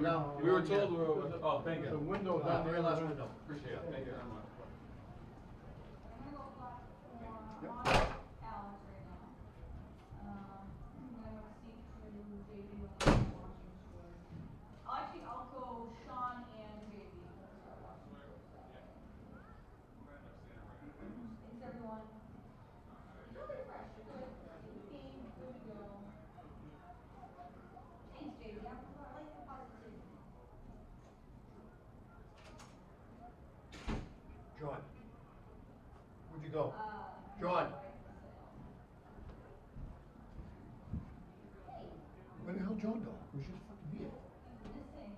No, We were told we were, oh, thank the you. window down there. Last window. Appreciate it, thank you very much. I'll go Sean and JB. Thanks, everyone. Feel refreshed. You're good. Game, good to go. Thanks, JB. I like the positivity. John, where'd you go? John. Where the hell John go? He was just fucking here. Missing.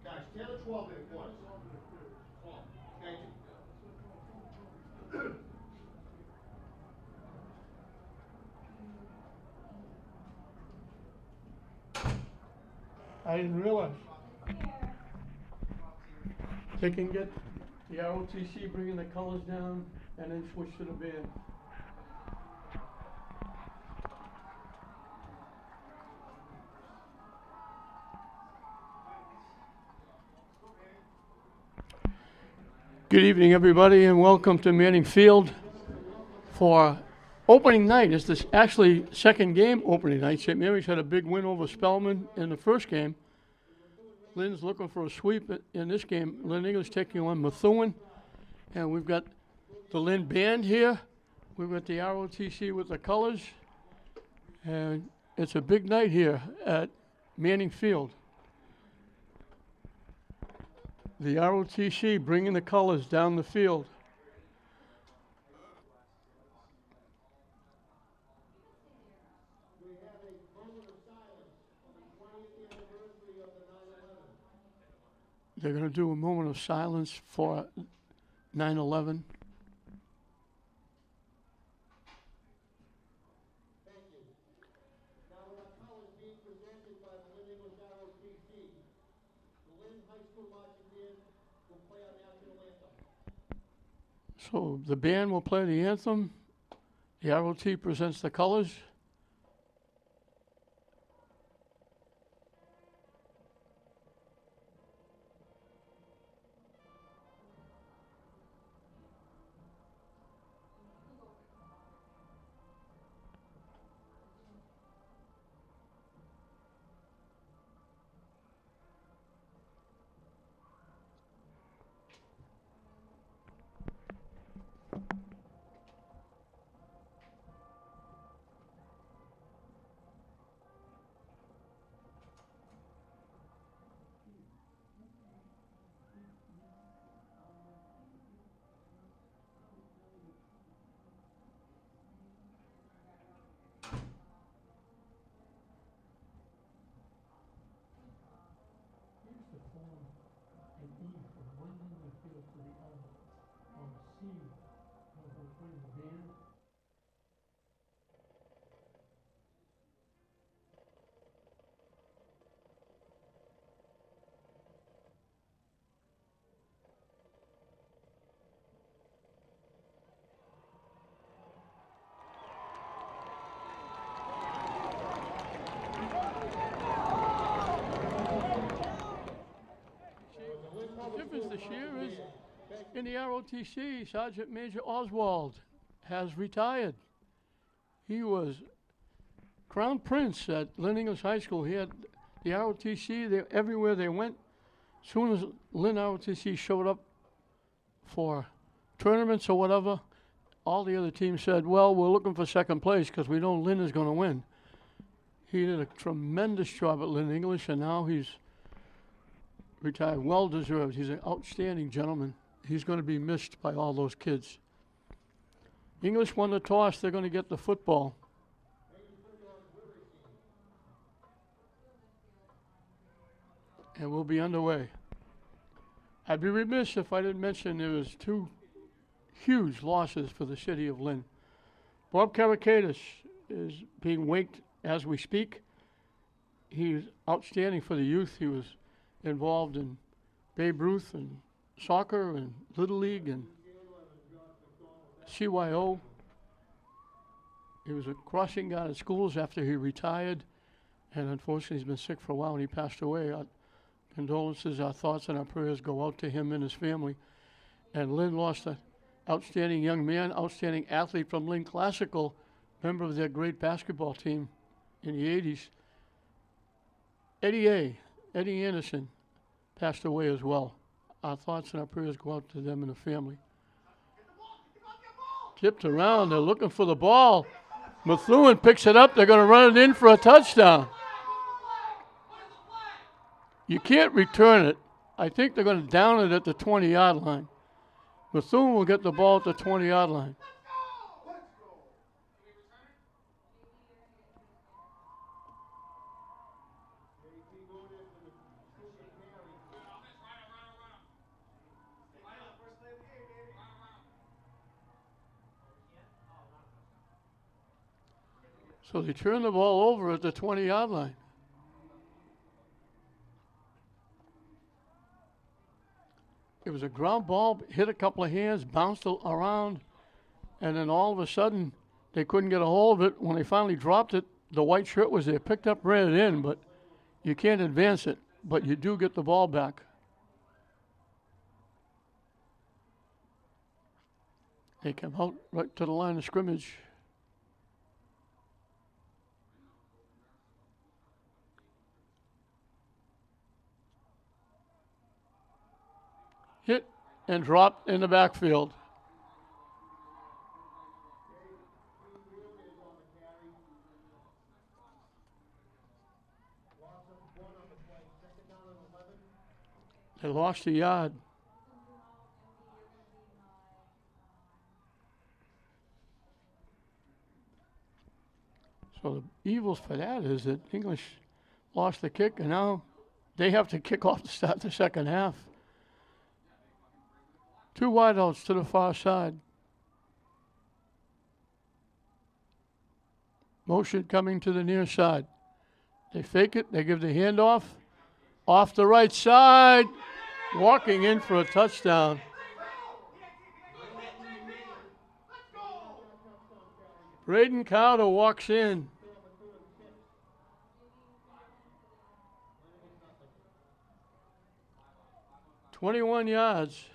Guys, 10 or 12 minute quarters. 12. Thank you. I didn't realize. They can get the ROTC bringing the colors down and then switch to the band. Good evening, everybody, and welcome to Manning Field for opening night. It's this actually second game opening night. St. Mary's had a big win over Spelman in the first game. Lynn's looking for a sweep in this game. Lynn English taking on Methuen. And we've got the Lynn band here. We've got the ROTC with the colors. And it's a big night here at Manning Field. The ROTC bringing the colors down the field. We have a moment of silence on the 20th anniversary of the 9/11. They're going to do a moment of silence for 9/11. Thank you. Now with our colors being presented by the Lynn English ROTC, the Lynn High School Marching Band will play our national anthem. So the band will play the anthem. The ROT presents the colors. The difference this year is in the ROTC, Sergeant Major Oswald has retired. He was Crown Prince at Lynn English High School. He had the ROTC everywhere they went. As soon as Lynn ROTC showed up for tournaments or whatever, all the other teams said, well, we're looking for second place because we know Lynn is going to win. He did a tremendous job at Lynn English, and now he's retired. Well deserved. He's an outstanding gentleman. He's going to be missed by all those kids. English won the toss. They're going to get the football. And we'll be underway. I'd be remiss if I didn't mention there was two huge losses for the city of Lynn. Bob Karakatis is being waked as we speak. He's outstanding for the youth. He was involved in Babe Ruth and soccer and Little League and CYO. He was a crossing guard at schools after he retired, and unfortunately he's been sick for a while and he passed away. Our condolences, our thoughts and our prayers go out to him and his family. And Lynn lost an outstanding young man, outstanding athlete from Lynn Classical, member of their great basketball team in the 80s. Eddie Anderson passed away as well. Our thoughts and our prayers go out to them and the family. Tipped around, they're looking for the ball. Methuen picks it up, they're going to run it in for a touchdown. You can't return it. I think they're going to down it at the 20-yard line. Methuen will get the ball at the 20-yard line. So they turn the ball over at the 20-yard line. It was a ground ball, hit a couple of hands, bounced around, and then all of a sudden they couldn't get a hold of it. When they finally dropped it, the white shirt was there, picked up, ran it in, but you can't advance it, but you do get the ball back. They come out right to the line of scrimmage. Hit and dropped in the backfield. They lost a yard. So the evils for that is that English lost the kick, and now they have to kick off to start the second half. 2 wideouts to the far side. Motion coming to the near side. They fake it. They give the handoff. Off the right side. Walking in for a touchdown. Braden Carter walks in. "21 yards.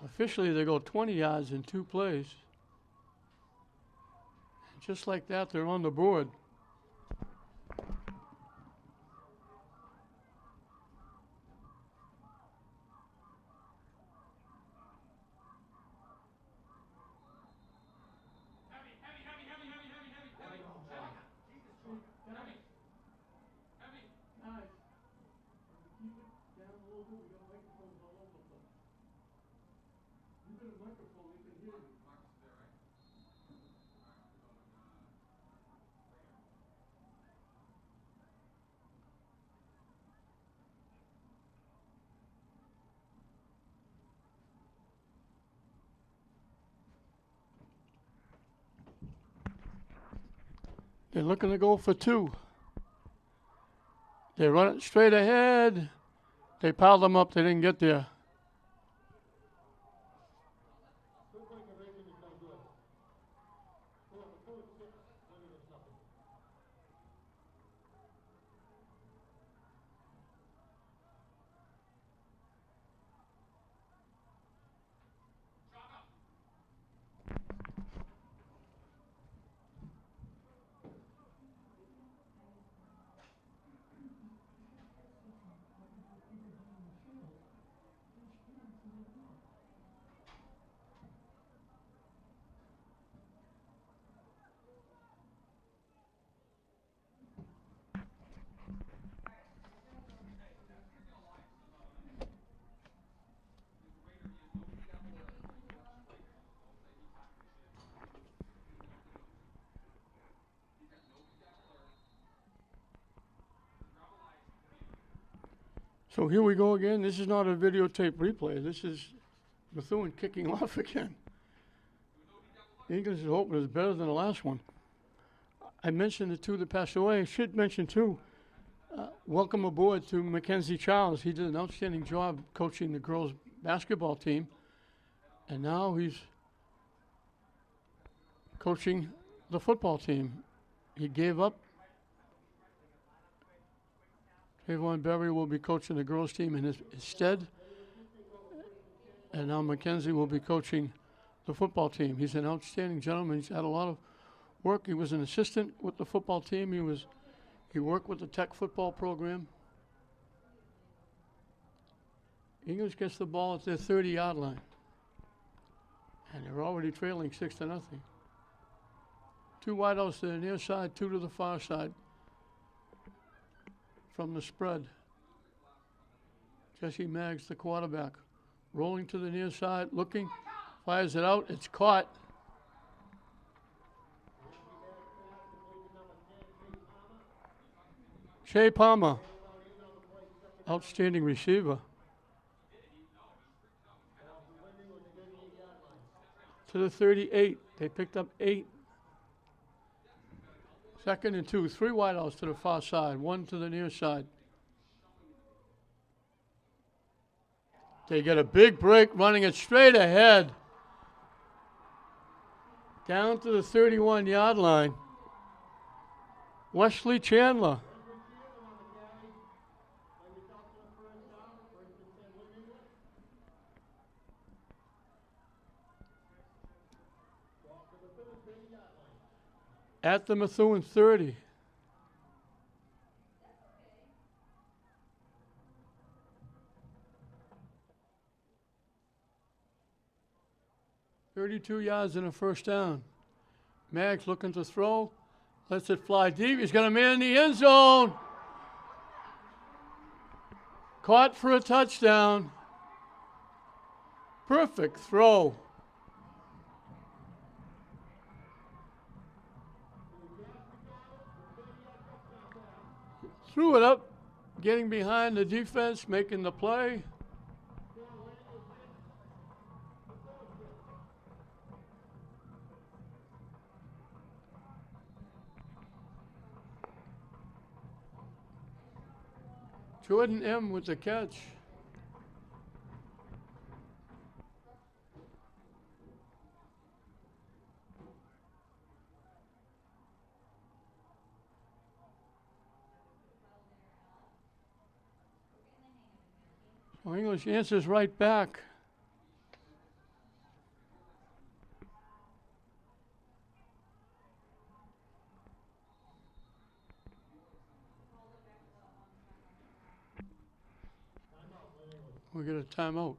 Officially, they go 20 yards in 2 plays. Just like that, they're on the board. They're looking to go for 2. They run it straight ahead. They piled them up. They didn't get there. So here we go again. This is not a videotape replay. This is Methuen kicking off again. English's opener is better than the last one. I mentioned the two that passed away. I should mention, too, welcome aboard to Mackenzie Charles. He did an outstanding job coaching the girls' basketball team, and now he's coaching the football team. He gave up. Trayvon Berry will be coaching the girls' team in his stead, and now Mackenzie will be coaching the football team. He's an outstanding gentleman. He's had a lot of work. He was an assistant with the football team. He worked with the tech football program. English gets the ball at their 30-yard line, and they're already trailing 6-0. 2 wideouts to the near side, 2 to the far side from the spread. Jesse Maggs, the quarterback, rolling to the near side, looking, fires it out. It's caught. Shea Palmer, outstanding receiver. To the 38. They picked up 8. 2nd and 2. 3 wideouts to the far side, 1 to the near side. They get a big break, running it straight ahead. Down to the 31-yard line. Wesley Chandler. At the Methuen 30. $32 yards and a first down. Maggs looking to throw. Lets it fly deep. He's got a man in the end zone. Caught for a touchdown. Perfect throw. Threw it up, getting behind the defense, making the play. Jordan M. with the catch. So English answers right back. We get a timeout.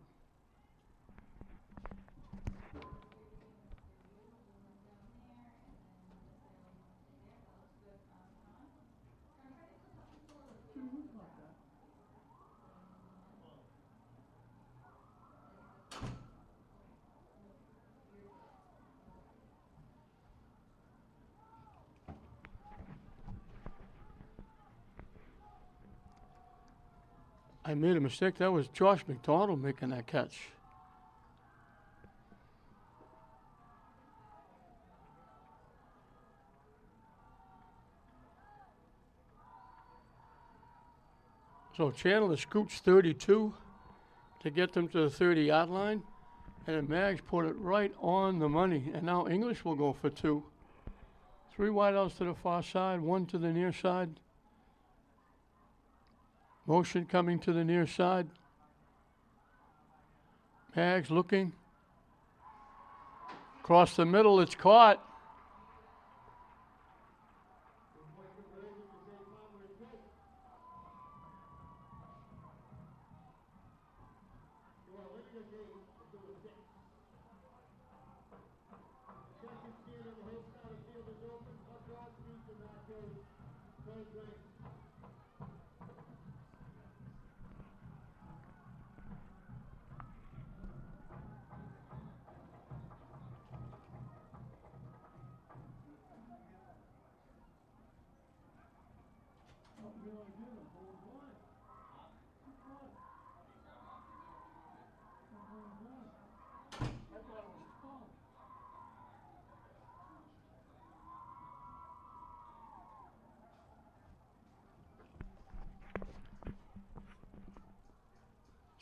I made a mistake. That was Josh McDonald making that catch. So Chandler scoots 32 to get them to the 30-yard line. And then Maggs put it right on the money. And now English will go for 2. 3 wideouts to the far side, 1 to the near side. Motion coming to the near side. Maggs looking. Across the middle, it's caught.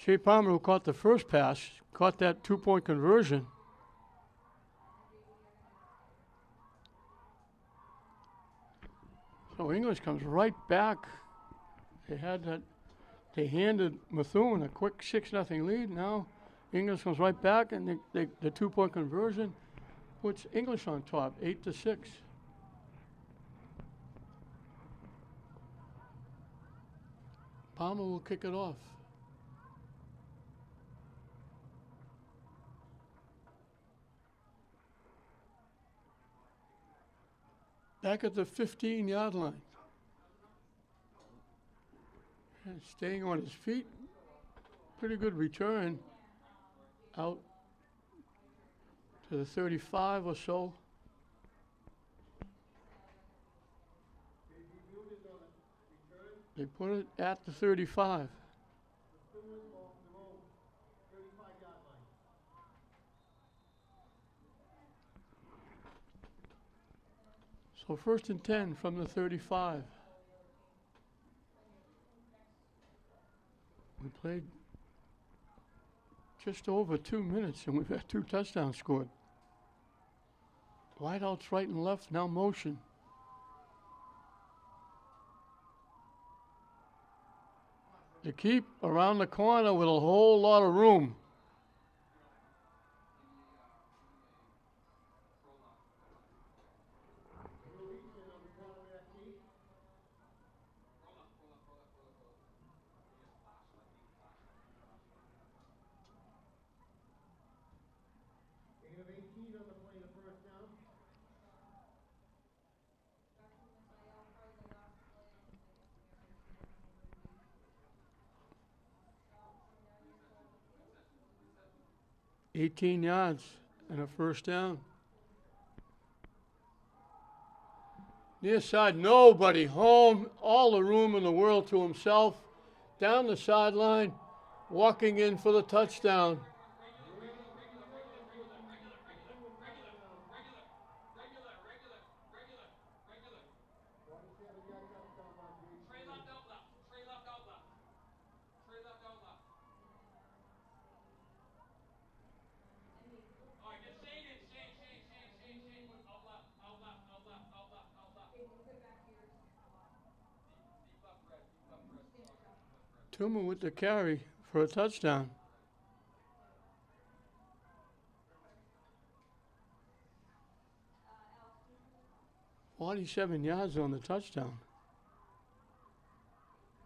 Shea Palmer, who caught the first pass, caught that 2-point conversion. So English comes right back. They handed Methuen a quick 6-0 lead. Now English comes right back, and the 2-point conversion puts English on top, 8-6. Palmer will kick it off. Back at the 15-yard line. And staying on his feet. Pretty good return. Out to the 35 or so. They put it at the 35. So 1st and 10 from the 35. We played just over 2 minutes, and we've had 2 touchdowns scored. Wideouts right and left, now motion. To keep around the corner with a whole lot of room. Gain of 18 on the play, the first down. $18 yards and a first down. Near side, nobody home, all the room in the world to himself. Down the sideline, walking in for the touchdown. Tuma with the carry for a touchdown. $47 yards on the touchdown.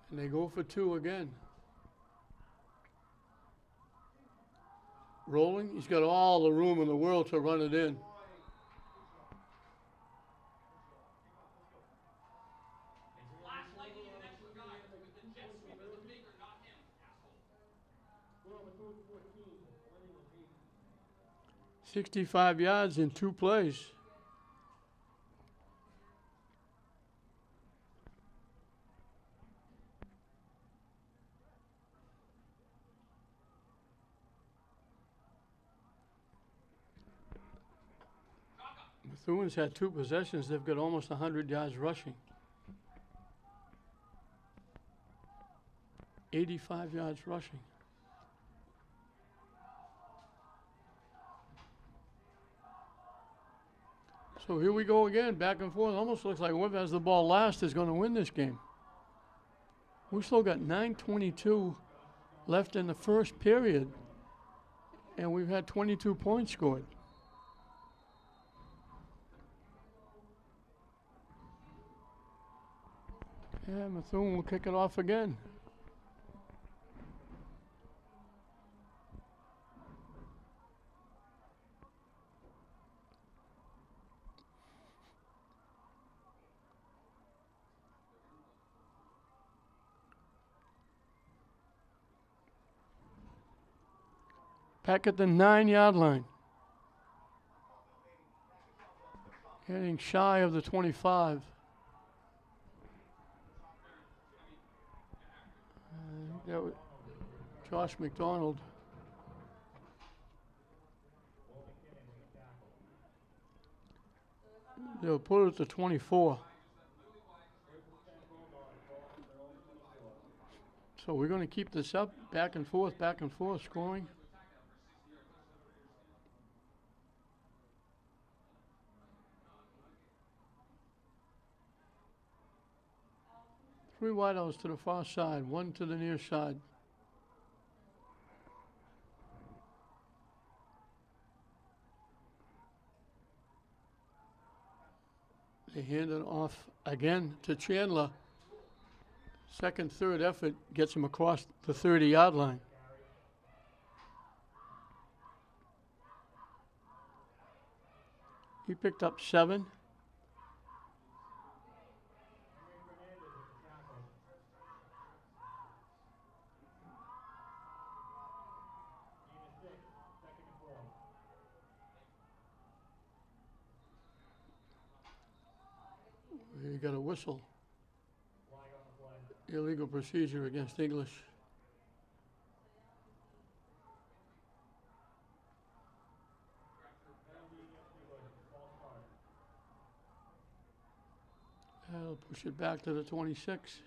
And they go for 2 again. Rolling, he's got all the room in the world to run it in. Methuen 14, Lynn was 8. 65 yards in 2 plays. Methuen's had 2 possessions. They've got almost 100 yards rushing. 85 yards rushing. So here we go again, back and forth. Almost looks like whoever has the ball last is going to win this game. We still got 9:22 left in the first period, and we've had 22 points scored. Yeah, Methuen will kick it off again. Back at the 9-yard line. Getting shy of the 25. That was Josh McDonald. They'll put it at the 24. So we're going to keep this up, back and forth, scoring. Three wideouts to the far side, one to the near side. They hand it off again to Chandler. Second, third effort gets him across the 30-yard line. He picked up 7. You got a whistle. Illegal procedure against English. That'll push it back to the 26.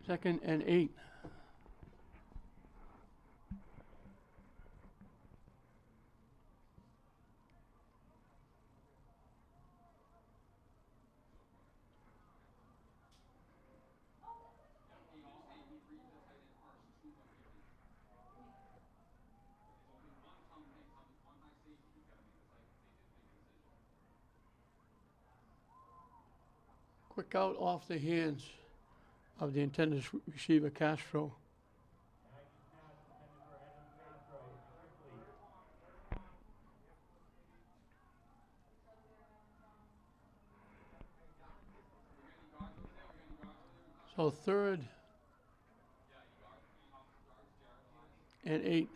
Second and 8. Quick out off the hands of the intended receiver, Castro. So third and 8.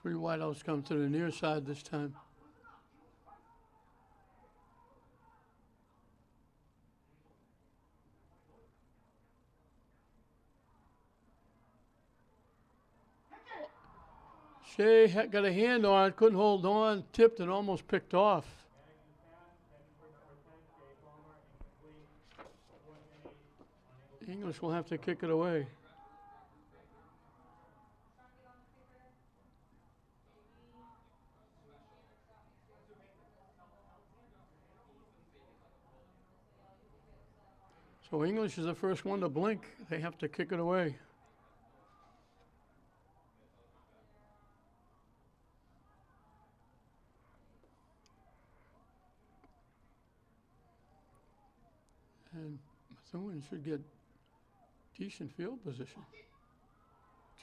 Three wideouts come to the near side this time. Shea got a hand on it, couldn't hold on, tipped and almost picked off. English will have to kick it away. So English is the first one to blink. They have to kick it away. And Methuen should get decent field position.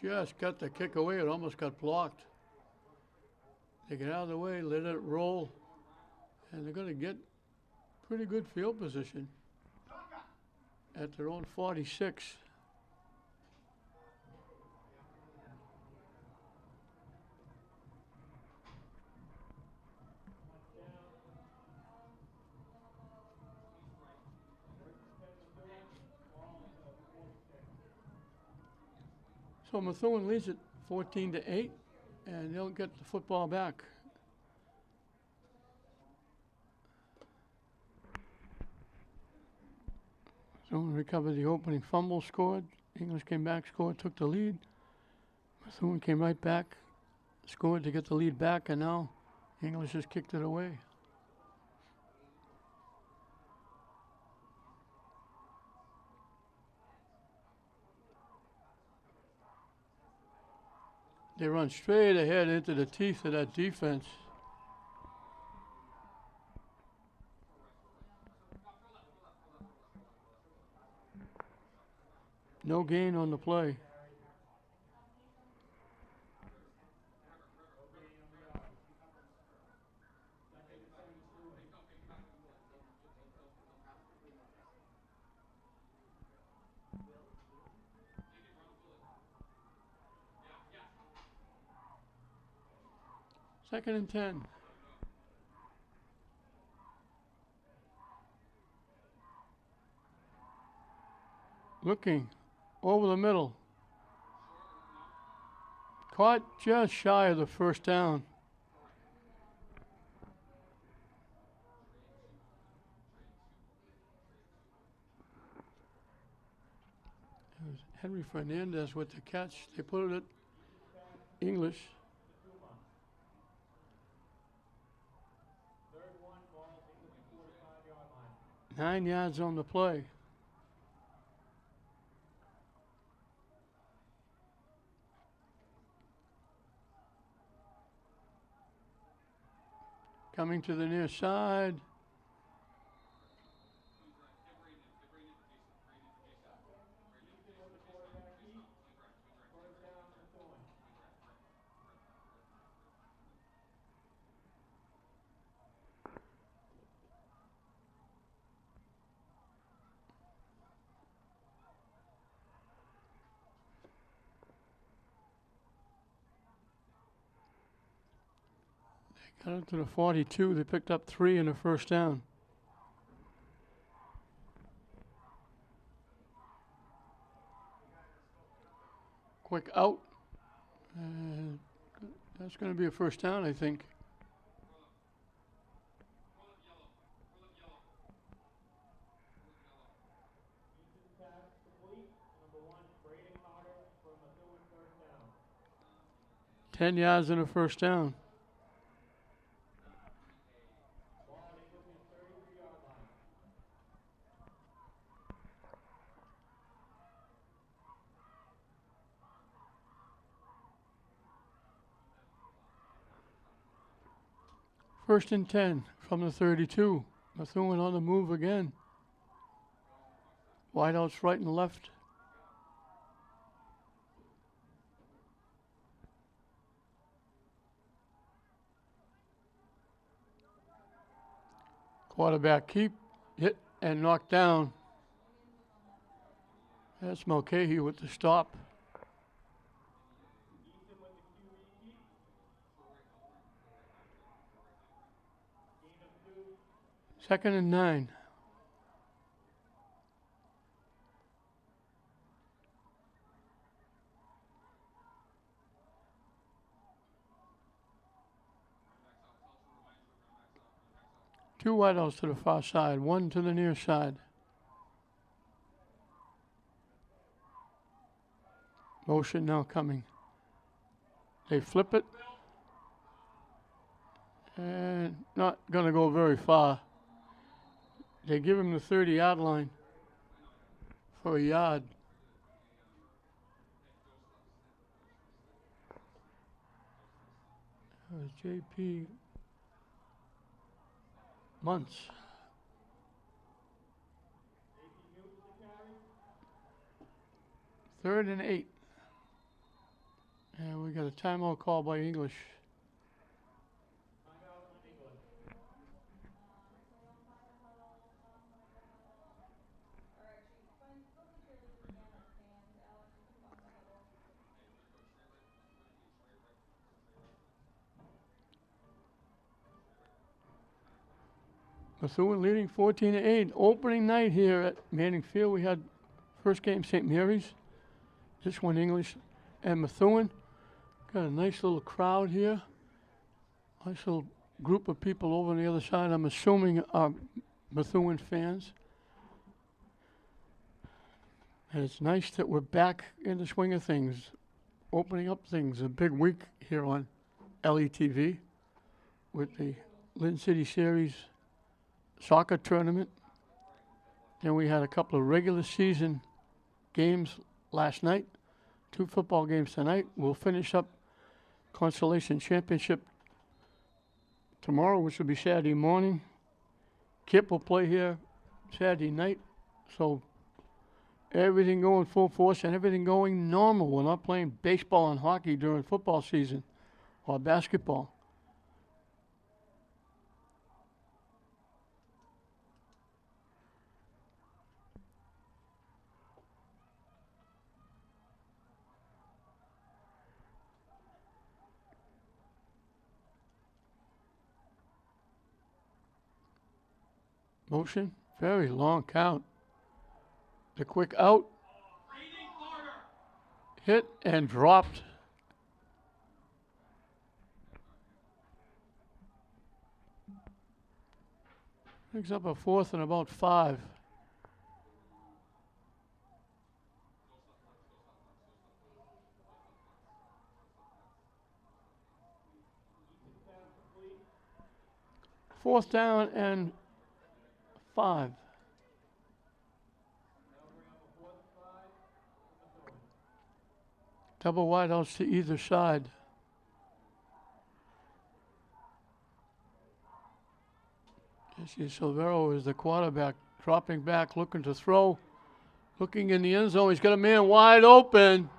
Just got the kick away. It almost got blocked. They get out of the way, let it roll, and they're going to get pretty good field position at their own 46. So Methuen leads it 14-8, and they'll get the football back. Methuen recovered the opening fumble, scored. English came back, scored, took the lead. Methuen came right back, scored to get the lead back, and now English has kicked it away. They run straight ahead into the teeth of that defense. No gain on the play. Second and 10. Looking over the middle. Caught just shy of the first down. Henry Fernandez with the catch. They put it at English. Third one, ball taken at the 45-yard line. 9 yards on the play. Coming to the near side. First down, Methuen. Got up to the 42. They picked up 3 in the first down. Quick out. And that's going to be a first down, I think. Easton pass complete. Number 1, Braden Carter for Methuen, first down. 10 yards in the first down. Ball taken at the 33-yard line. First and 10 from the 32. Methuen on the move again. Wideouts right and left. Quarterback keep, hit and knocked down. That's Mulcahy with the stop. Easton with the QB keep. Gain of 2. Second and 9. Two wideouts to the far side, one to the near side. Motion now coming. They flip it. And not going to go very far. They give him the 30-yard line for a yard. J.P. Months. Third and 8. And we got a timeout call by English. Timeout on England. Methuen leading 14-8. Opening night here at Manning Field. We had first game St. Mary's. This one English and Methuen. Got a nice little crowd here. Nice little group of people over on the other side. I'm assuming are Methuen fans. And it's nice that we're back in the swing of things. Opening up things. A big week here on LETV with the Lynn City Series soccer tournament. Then we had a couple of regular season games last night, 2 football games tonight. We'll finish up Consolation Championship tomorrow, which will be Saturday morning. Kip will play here Saturday night. So everything going full force and everything going normal. We're not playing baseball and hockey during football season or basketball. Motion, very long count. The quick out. Hit and dropped. Picks up a 4th and about 5. 4th down and 5. Double wideouts to either side. You see Silvero is the quarterback, dropping back, looking to throw, looking in the end zone. He's got a man wide open.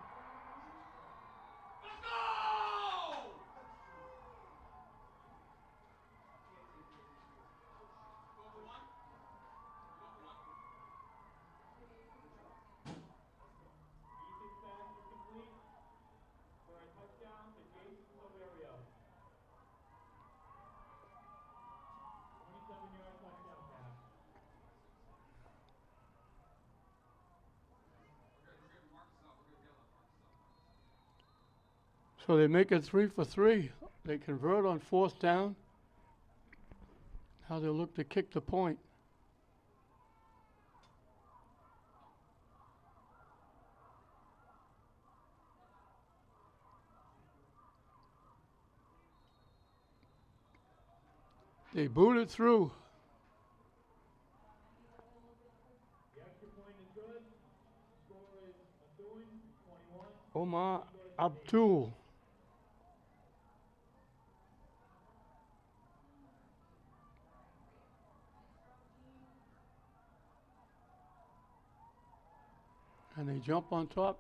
So they make it 3 for 3. They convert on 4th down. Now they look to kick the point. They boot it through. Omar Abdul. And they jump on top.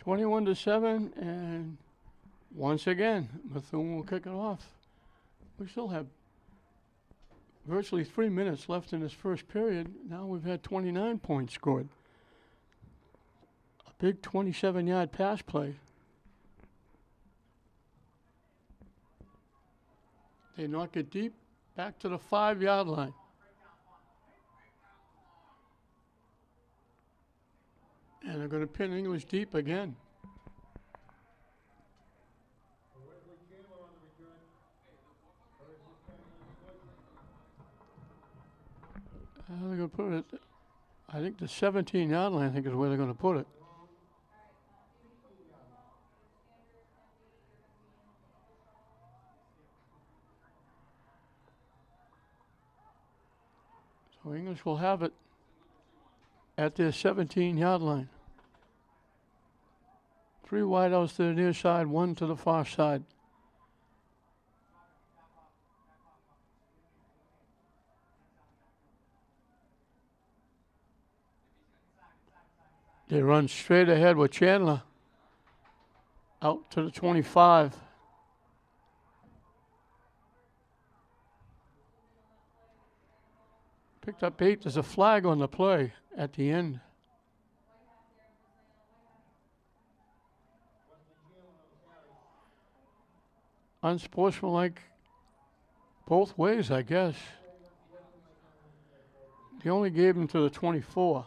(21-7), and once again, Methuen will kick it off. We still have virtually 3 minutes left in this first period. Now we've had 29 points scored. A big 27-yard pass play. They knock it deep, back to the 5-yard line. And they're going to pin English deep again. They're going to put it, I think the 17-yard line, I think is where they're going to put it. So English will have it at their 17-yard line. 3 wideouts to the near side, 1 to the far side. They run straight ahead with Chandler out to the 25. Picked up 8. There's a flag on the play at the end. Unsportsmanlike both ways, I guess. They only gave him to the 24.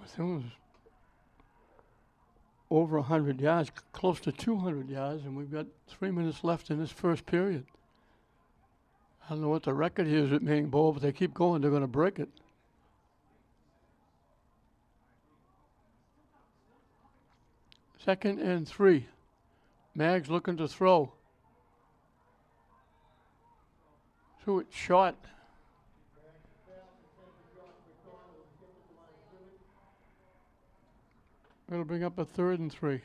Methuen's over 100 yards, close to 200 yards, and we've got 3 minutes left in this first period. I don't know what the record is at Manning Bowl, but they keep going, they're going to break it. 2nd and 3. Mags looking to throw. Threw it short. It'll bring up a 3rd and 3.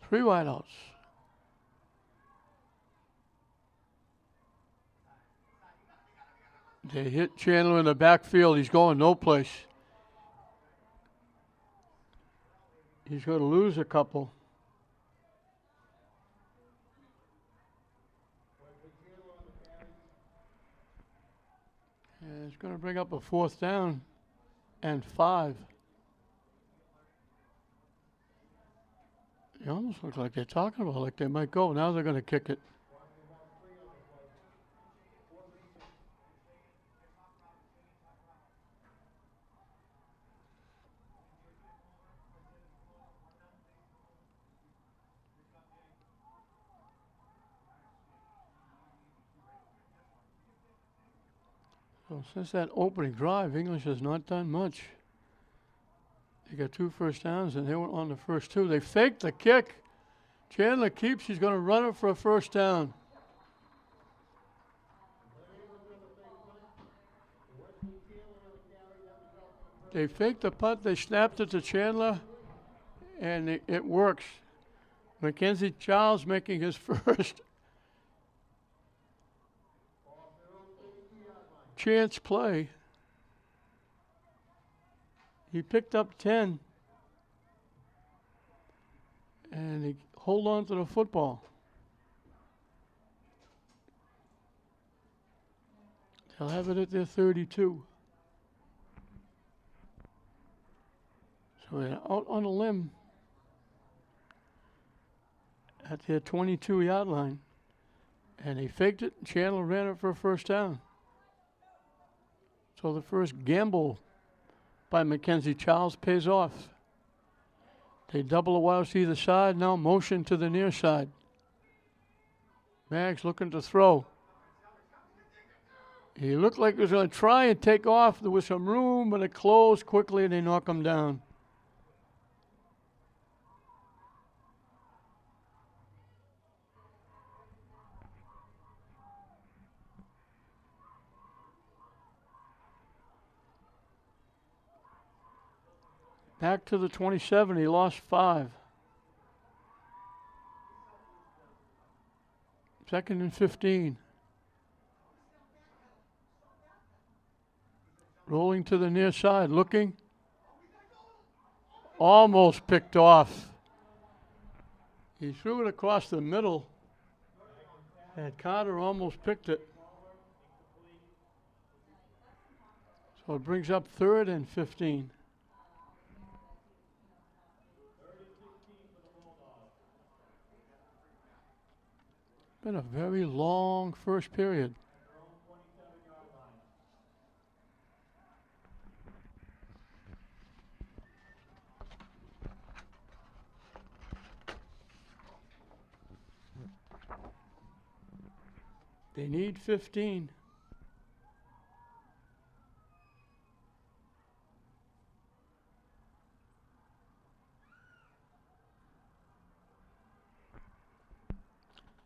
Three wideouts. They hit Chandler in the backfield. He's going no place. He's going to lose a couple. And it's going to bring up a 4th down and 5. It almost looks like they're talking about like they might go. Now they're going to kick it. So since that opening drive, English has not done much. They got 2 first downs, and they were on the first 2. They faked the kick. Chandler keeps. He's going to run it for a first down. They faked the punt. They snapped it to Chandler, and it works. Mackenzie Charles making his first chance play. He picked up 10, and he hold on to the football. They'll have it at their 32. So they're out on a limb at their 22-yard line, and they faked it. Chandler ran it for a first down. So the first gamble by Mackenzie Charles pays off. They double the wides to either side, now motion to the near side. Mags looking to throw. He looked like he was going to try and take off. There was some room, but it closed quickly and they knock him down. Back to the 27, he lost 5. 2nd and 15. Rolling to the near side, looking. Almost picked off. He threw it across the middle, and Carter almost picked it. So it brings up 3rd and 15. Been a very long first period. They need 15.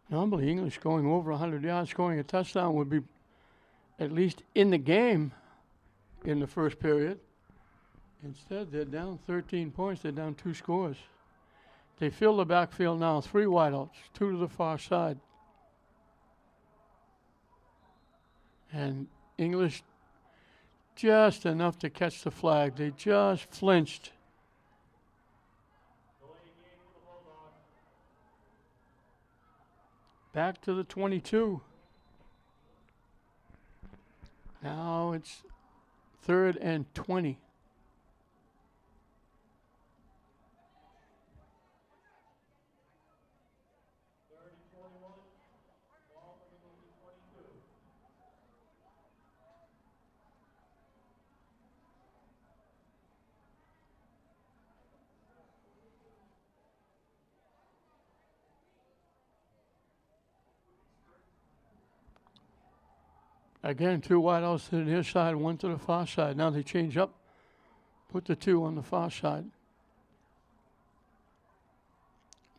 Normally, English going over 100 yards, scoring a touchdown would be at least in the game in the first period. Instead, they're down 13 points. They're down 2 scores. They fill the backfield now, 3 wideouts, 2 to the far side. And English just enough to catch the flag. They just flinched. Back to the 22. Now it's 3rd and 20. Again, 2 wideouts to the near side, 1 to the far side. Now they change up, put the 2 on the far side.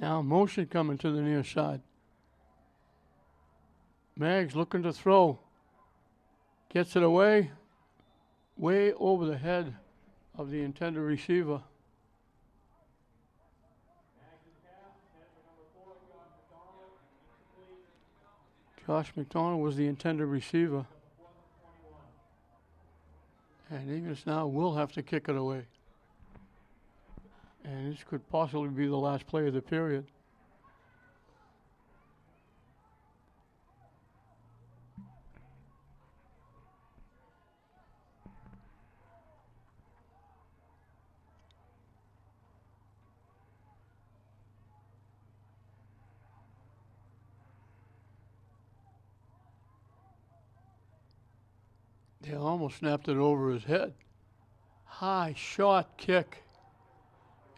Now motion coming to the near side. Maggs looking to throw. Gets it away, way over the head of the intended receiver. Josh McDonald was the intended receiver. And English now will have to kick it away. And this could possibly be the last play of the period. They almost snapped it over his head. High shot kick.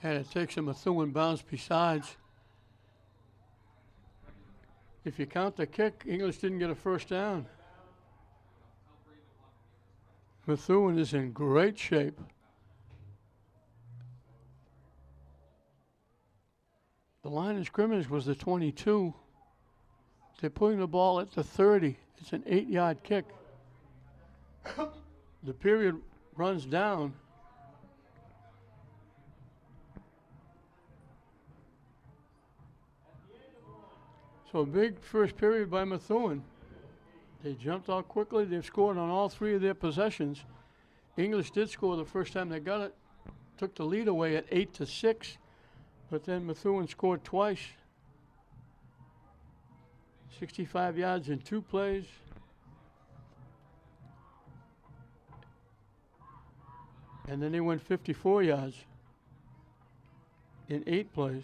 And it takes a Methuen bounce besides. If you count the kick, English didn't get a first down. Methuen is in great shape. The line of scrimmage was the 22. They're putting the ball at the 30. It's an 8-yard kick. The period runs down. So a big first period by Methuen. They jumped out quickly. They've scored on all 3 of their possessions. English did score the first time they got it. Took the lead away at 8-6. But then Methuen scored twice. 65 yards in 2 plays. And then they went 54 yards in 8 plays.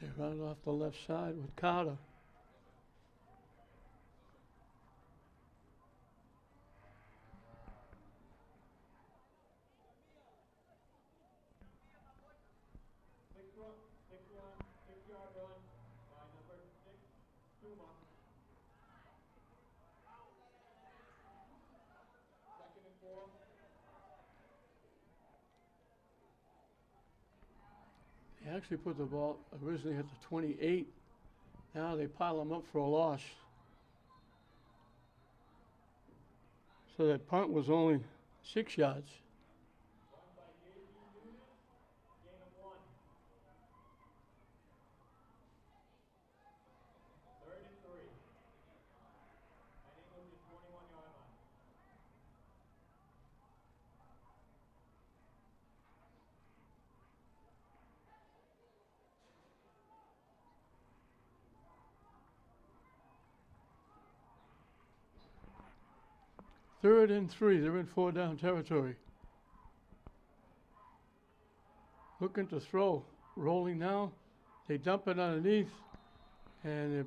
They run it off the left side with Carter. Six-yard run by number 6, Tuma. Second and 4. They actually put the ball originally at the 28. Now they pile them up for a loss. So that punt was only 6 yards. Gain of 1. Third and 3. And English is 21-yard line. Third and 3. They're in 4-down territory. Looking to throw. Rolling now. They dump it underneath. And they're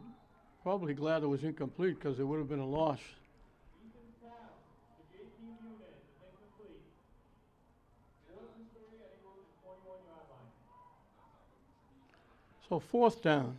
probably glad it was incomplete because it would have been a loss. Easton's pass to JT Munin is incomplete. 4th and 3 and English is 21-yard line. So 4th down.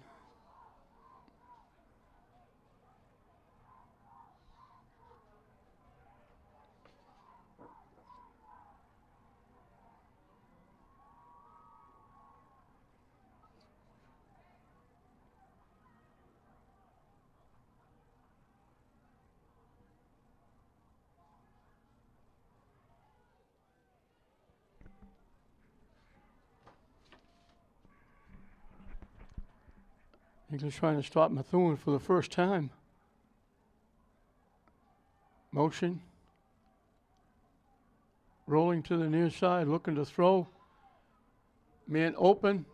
English trying to stop Methuen for the first time. Motion. rolling to the near side, looking to throw. Man open.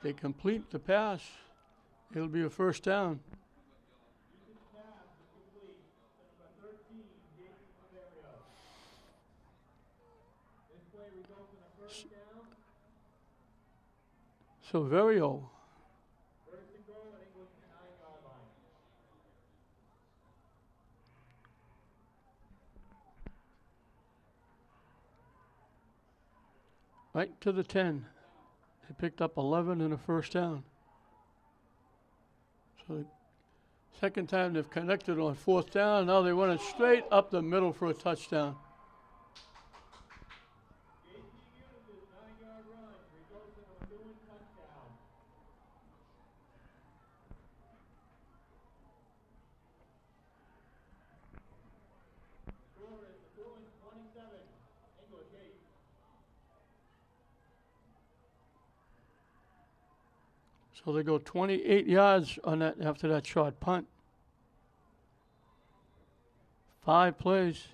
They complete the pass. It'll be a first down. Houston's pass is complete to number 13, Jason Severio. This play results in a first down. Silverio. First and goal at English 9-yard line. Right to the 10. They picked up 11 and a first down. So the second time they've connected on fourth down. Now they run it straight up the middle for a touchdown. JT Munis' 9-yard run results in a Methuen touchdown. Score is Methuen 27, English 8. So they go 28 yards on that after that short punt. 5 plays.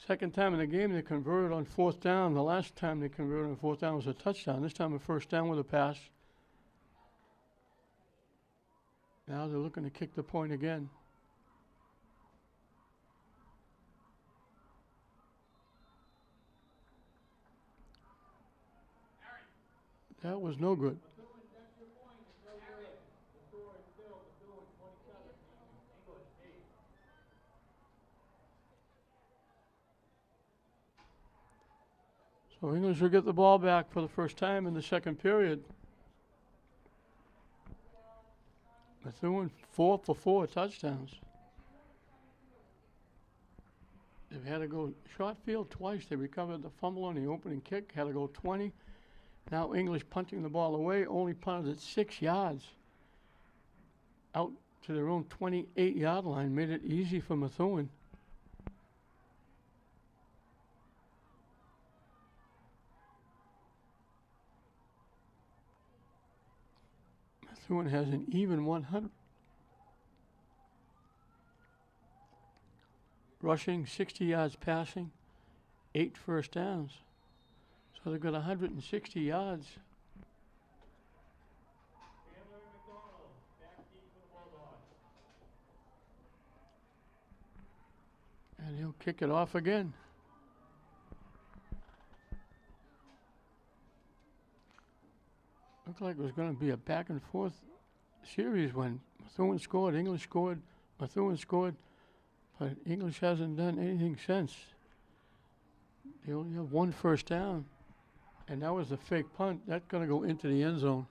Second time in the game they converted on fourth down. The last time they converted on fourth down was a touchdown. This time a first down with a pass. Now they're looking to kick the point again. That was no good. Methuen, that's your point. It's no good. The score is still Methuen 27, English 8. So English will get the ball back for the first time in the second period. Methuen 4 for 4 touchdowns. They've had to go short field twice. They recovered the fumble on the opening kick, had to go 20. Now English punting the ball away, only punted it 6 yards. Out to their own 28-yard line, made it easy for Methuen. Methuen has an even 100. Rushing, 60 yards passing, 8 first downs. So they've got 160 yards. Chandler McDonald, back deep for the Bulldogs. And he'll kick it off again. Looked like it was going to be a back and forth series when Methuen scored, English scored, Methuen scored, but English hasn't done anything since. They only have 1 first down, and that was a fake punt. That's going to go into the end zone.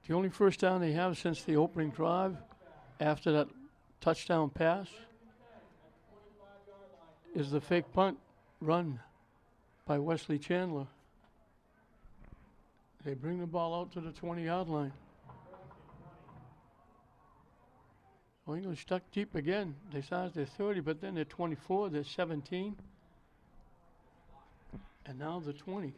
The only first down they have since the opening drive after that touchdown pass is the fake punt run by Wesley Chandler. They bring the ball out to the 20-yard line. Well, English stuck deep again. They started their 30, but then they're 24, they're 17, and now they're 20.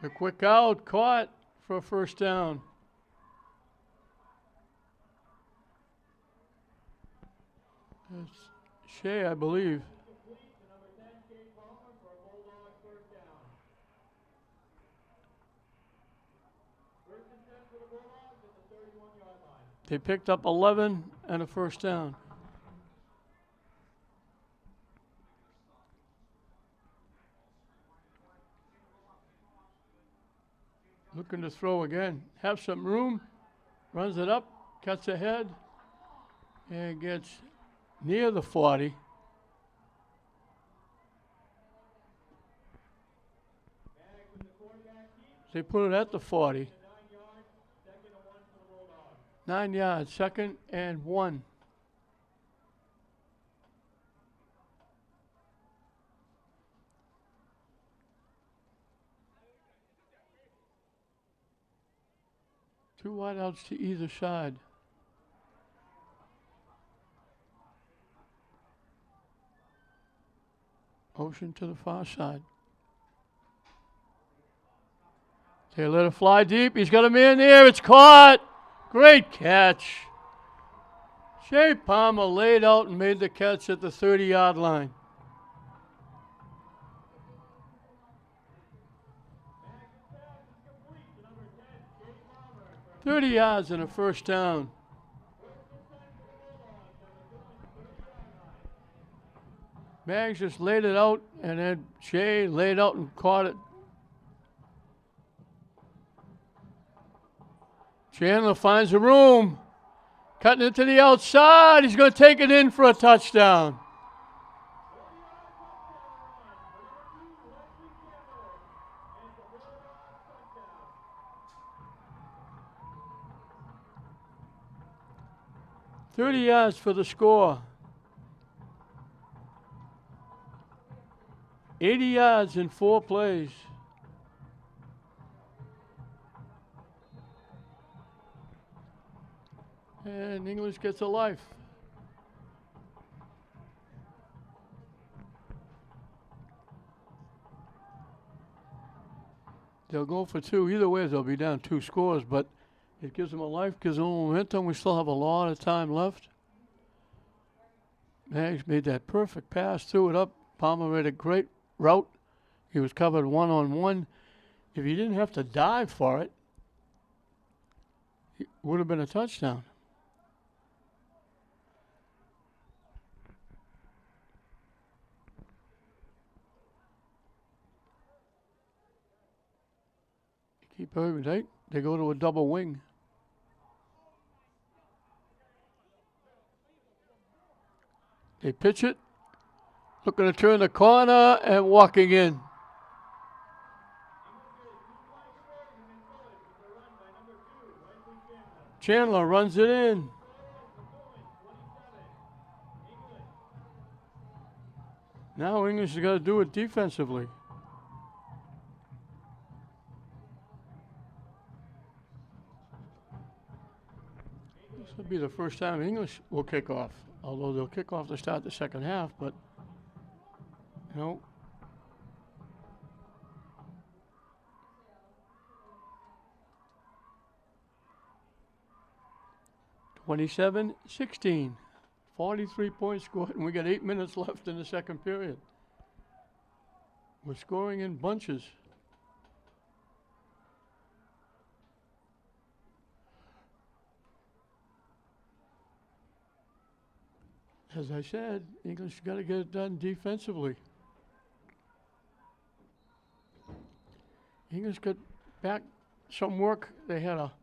A quick out, caught for a first down. That's Shea, I believe. Complete to number 10, Kate Palmer for a Bulldog first down. First and 10 for the Bulldogs at the 31-yard line. They picked up 11 and a first down. Looking to throw again. Have some room. Runs it up. Cuts ahead. And gets near the 40. Back with the quarterback keep. They put it at the 40. 9 yards, second and 1 for the Bulldogs. 9 yards. Second and 1. Two wideouts to either side. Ocean to the far side. They let it fly deep. He's got a man there. It's caught. Great catch. Jay Palmer laid out and made the catch at the 30-yard line. Magnus pass is complete to number 10, Jay Palmer. 30 yards and a first down. Mags just laid it out, and then Jay laid out and caught it. Chandler finds a room. Cutting it to the outside. He's going to take it in for a touchdown. $30 yards for the score. 80 yards in 4 plays. And English gets a life. They'll go for 2. Either way, they'll be down 2 scores, but it gives them a life, gives them momentum. We still have a lot of time left. Mags made that perfect pass, threw it up. Palmer made a great route. He was covered one-on-one. If he didn't have to dive for it, it would have been a touchdown. Keep moving. They go to a double wing. They pitch it. Looking to turn the corner and walking in. Chandler runs it in. Now English has got to do it defensively. This will be the first time English will kick off. Although they'll kick off to start the second half, but you know. (27-16). 43 points scored, and we got 8 minutes left in the second period. We're scoring in bunches. As I said, English got to get it done defensively. English got back some work. They had a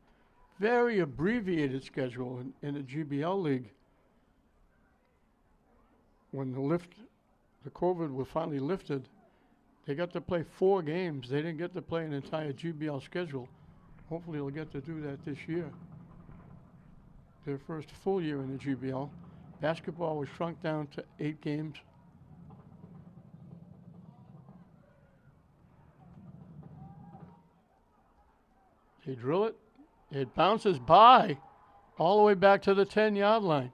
very abbreviated schedule in the GBL league. When the COVID was finally lifted, they got to play 4 games. They didn't get to play an entire GBL schedule. Hopefully they'll get to do that this year. Their first full year in the GBL. Basketball was shrunk down to 8 games. They drill it. It bounces by all the way back to the 10-yard line.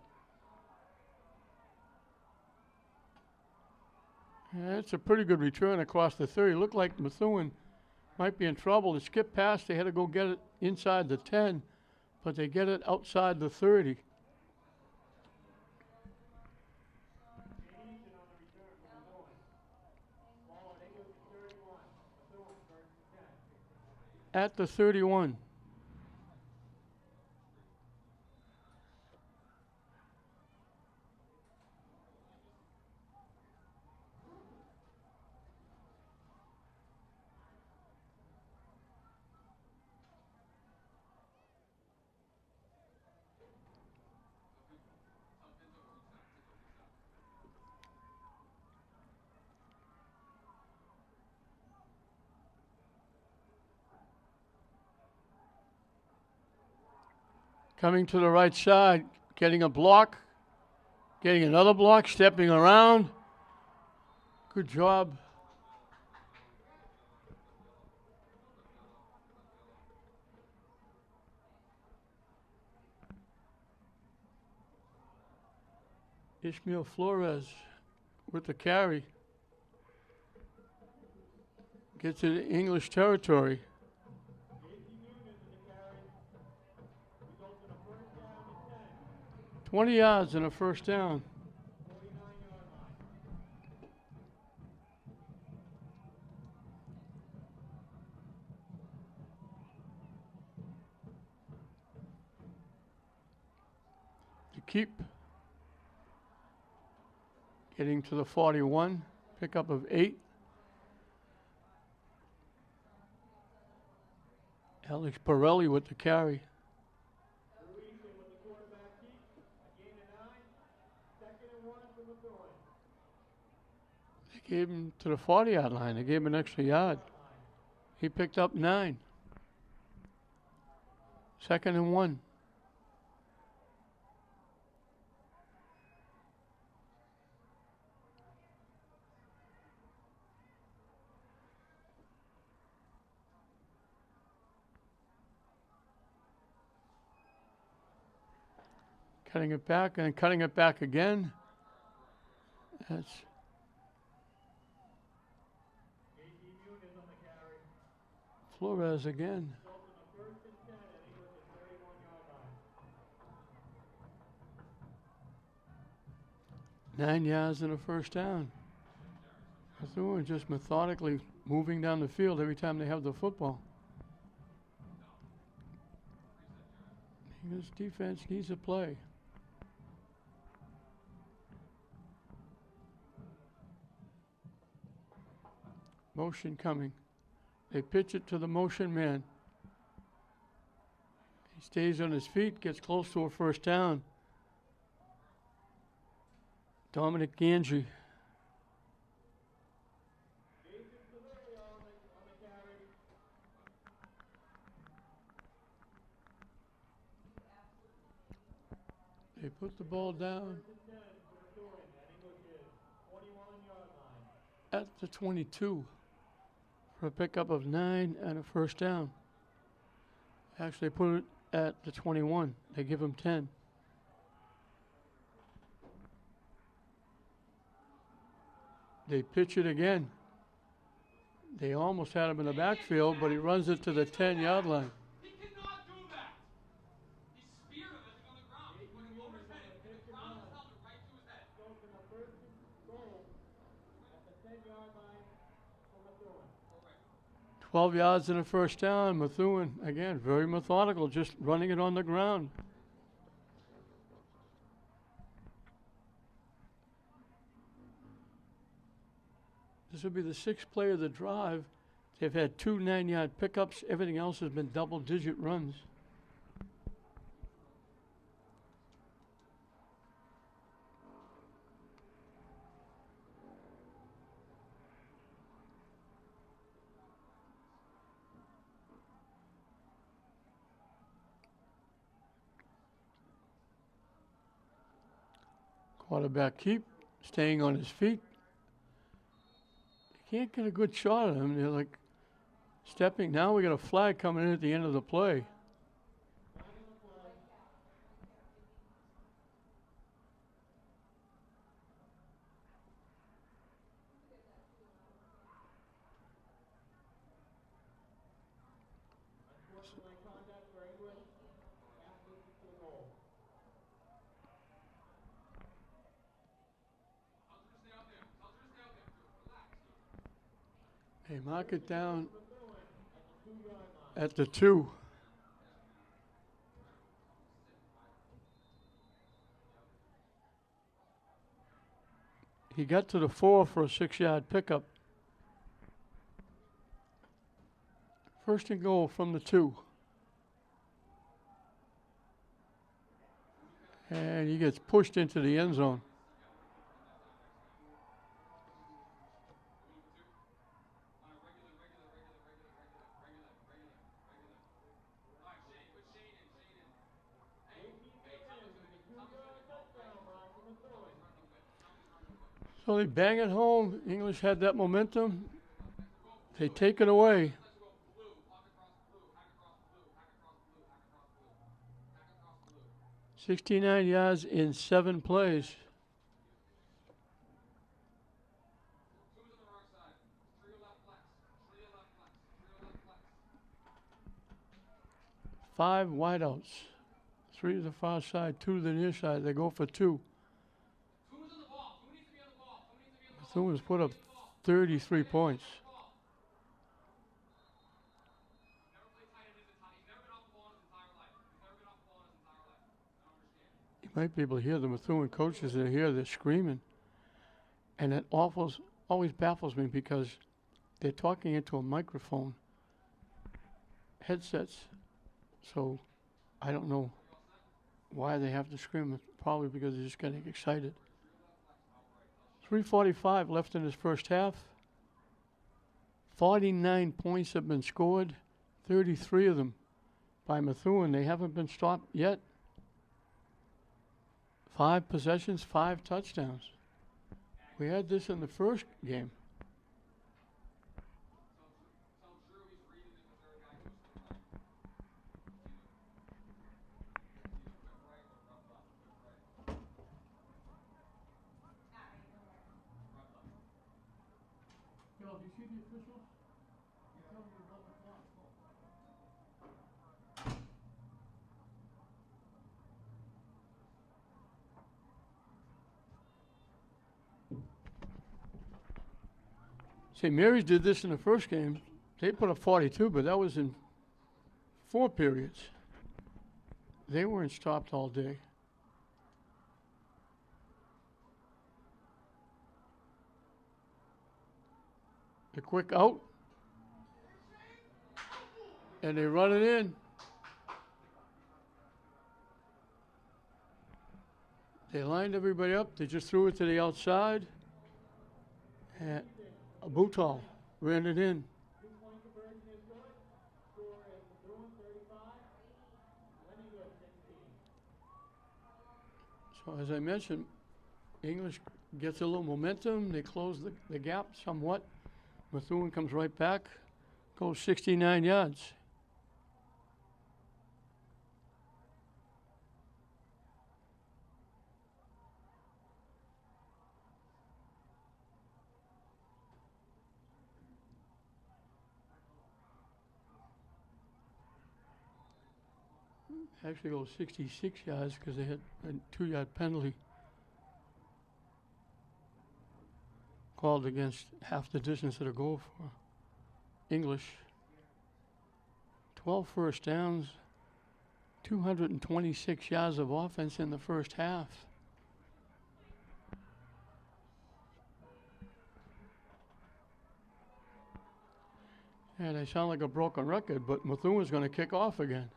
That's a pretty good return across the 30. Looked like Methuen might be in trouble. They skipped past. They had to go get it inside the 10, but they get it outside the 30. At the 31. Coming to the right side, getting a block, getting another block, stepping around. Good job. Ishmael Flores with the carry. get to the English territory. 20 yards and a first down. To keep getting to the 41, pickup of 8. Alex Borelli with the carry. They gave him to the 40-yard line. They gave him an extra yard. He picked up 9. 2nd and 1. Cutting it back and cutting it back again. That's Flores again. 9 yards and a first down. Methuen just methodically moving down the field every time they have the football. This defense needs a play. Motion coming. They pitch it to the motion man. He stays on his feet, gets close to a first down. Dominic Ganji. They put the ball down at the 22 for a pickup of 9 and a first down. Actually put it at the 21. They give him 10. They pitch it again. They almost had him in the backfield, but he runs it to the 10-yard line. He cannot do that. He speared him on the ground. He put him over his head. The crown of his helmet right to his head. Goes to the first goal at the 10-yard line for Methuen. 12 yards and a first down. Methuen, again, very methodical, just running it on the ground. This will be the 6th play of the drive. They've had 2 9-yard pickups. Everything else has been double-digit runs. Quarterback keep staying on his feet. Can't get a good shot of him. They're like stepping. Now we got a flag coming in at the end of the play. They mark it down at the 2. He got to the 4 for a 6-yard pickup. First and goal from the 2. And he gets pushed into the end zone. So they bang it home. English had that momentum. They take it away. 69 yards in 7 plays. 5 wideouts. 3 to the far side, 2 to the near side. They go for 2. Who's on the ball? Who needs to be on the ball? Who needs to be on the ball? Methuen has put up Who needs to be on the ball? 33 points. Never played tight end his entire. He's never been off the ball in his entire life. He's never been off the ball in his entire life. I don't understand. You might be able to hear the Methuen coaches that are here. They're screaming. And it always baffles me because they're talking into a microphone. Headsets. So I don't know why they have to scream. Probably because they're just getting excited. 3:45 left in this first half. 49 points have been scored. 33 of them by Methuen. They haven't been stopped yet. 5 possessions, 5 touchdowns. We had this in the first game. Bill, do you see the officials? St. Mary's did this in the first game. They put up 42, but that was in 4 periods. They weren't stopped all day. A quick out. And they run it in. They lined everybody up. They just threw it to the outside. And Abutal ran it in. 2-point conversion is good. Score is Methuen 35. Leningrad 16. So as I mentioned, English gets a little momentum. They close the gap somewhat. Methuen comes right back, goes 69 yards. Actually goes 66 yards because they had a 2-yard penalty called against half the distance of the goal for English. 12 first downs, 226 yards of offense in the first half. And I sound like a broken record, but Methuen's going to kick off again.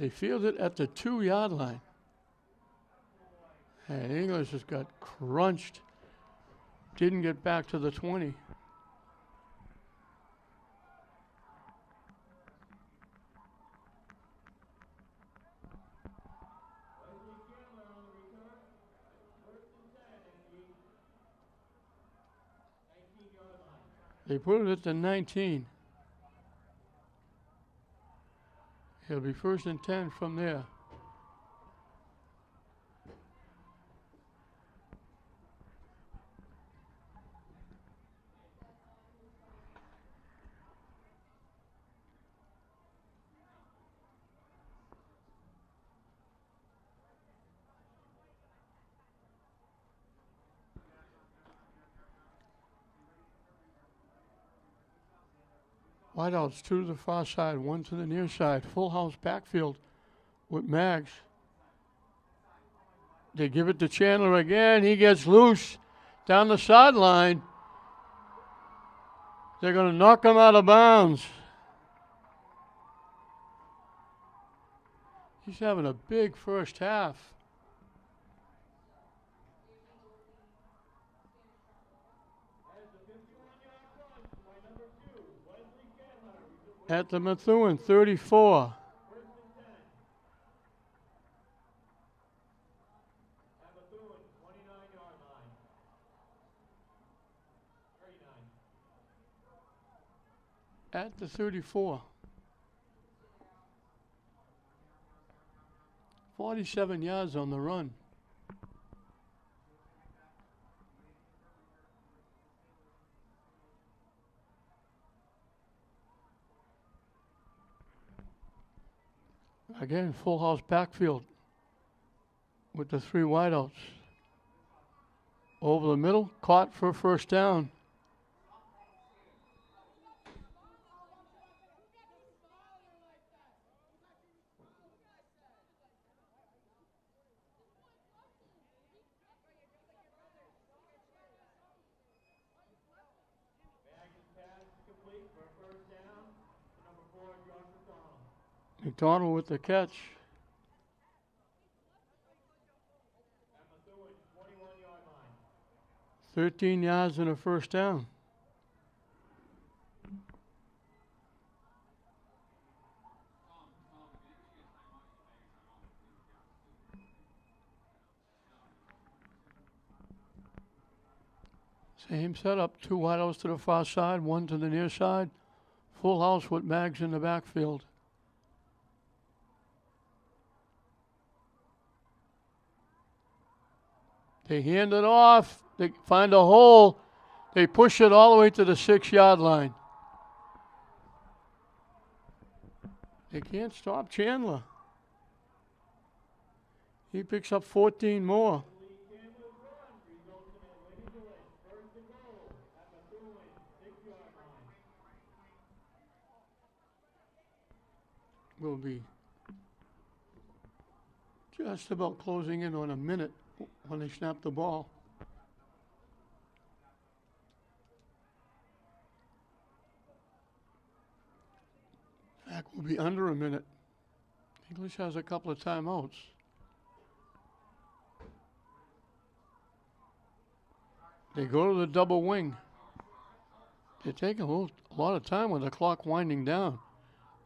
They field it at the 2-yard line. And English just got crunched. Didn't get back to the 20. They put it at the 19. It'll be 1st and 10 from there. Wideouts, 2 to the far side, 1 to the near side. Full house backfield with Mags. They give it to Chandler again. He gets loose down the sideline. They're going to knock him out of bounds. He's having a big first half. At the Methuen, 34. at the 34. 47 yards on the run. Again, full house backfield with the 3 wideouts. Over the middle, caught for a first down. McDonald with the catch. At Methuen, 21-yard line. 13 yards and a first down. Same setup, 2 wideouts to the far side, 1 to the near side. Full house with Mags in the backfield. They hand it off. They find a hole. They push it all the way to the 6-yard line. They can't stop Chandler. He picks up 14 more. Will be just about closing in on a minute when they snap the ball. In fact, will be under a minute. English has a couple of timeouts. They go to the double wing. They take a lot of time with the clock winding down.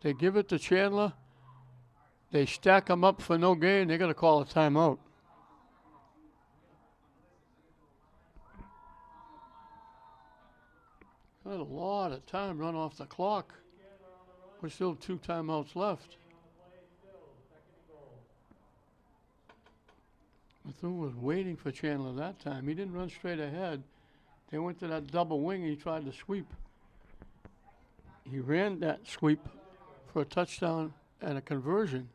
They give it to Chandler. They stack them up for no gain. They're going to call a timeout. Got a lot of time run off the clock. There's still 2 timeouts left. Methuen was waiting for Chandler that time. He didn't run straight ahead. They went to that double wing and he tried to sweep. He ran that sweep for a touchdown and a conversion.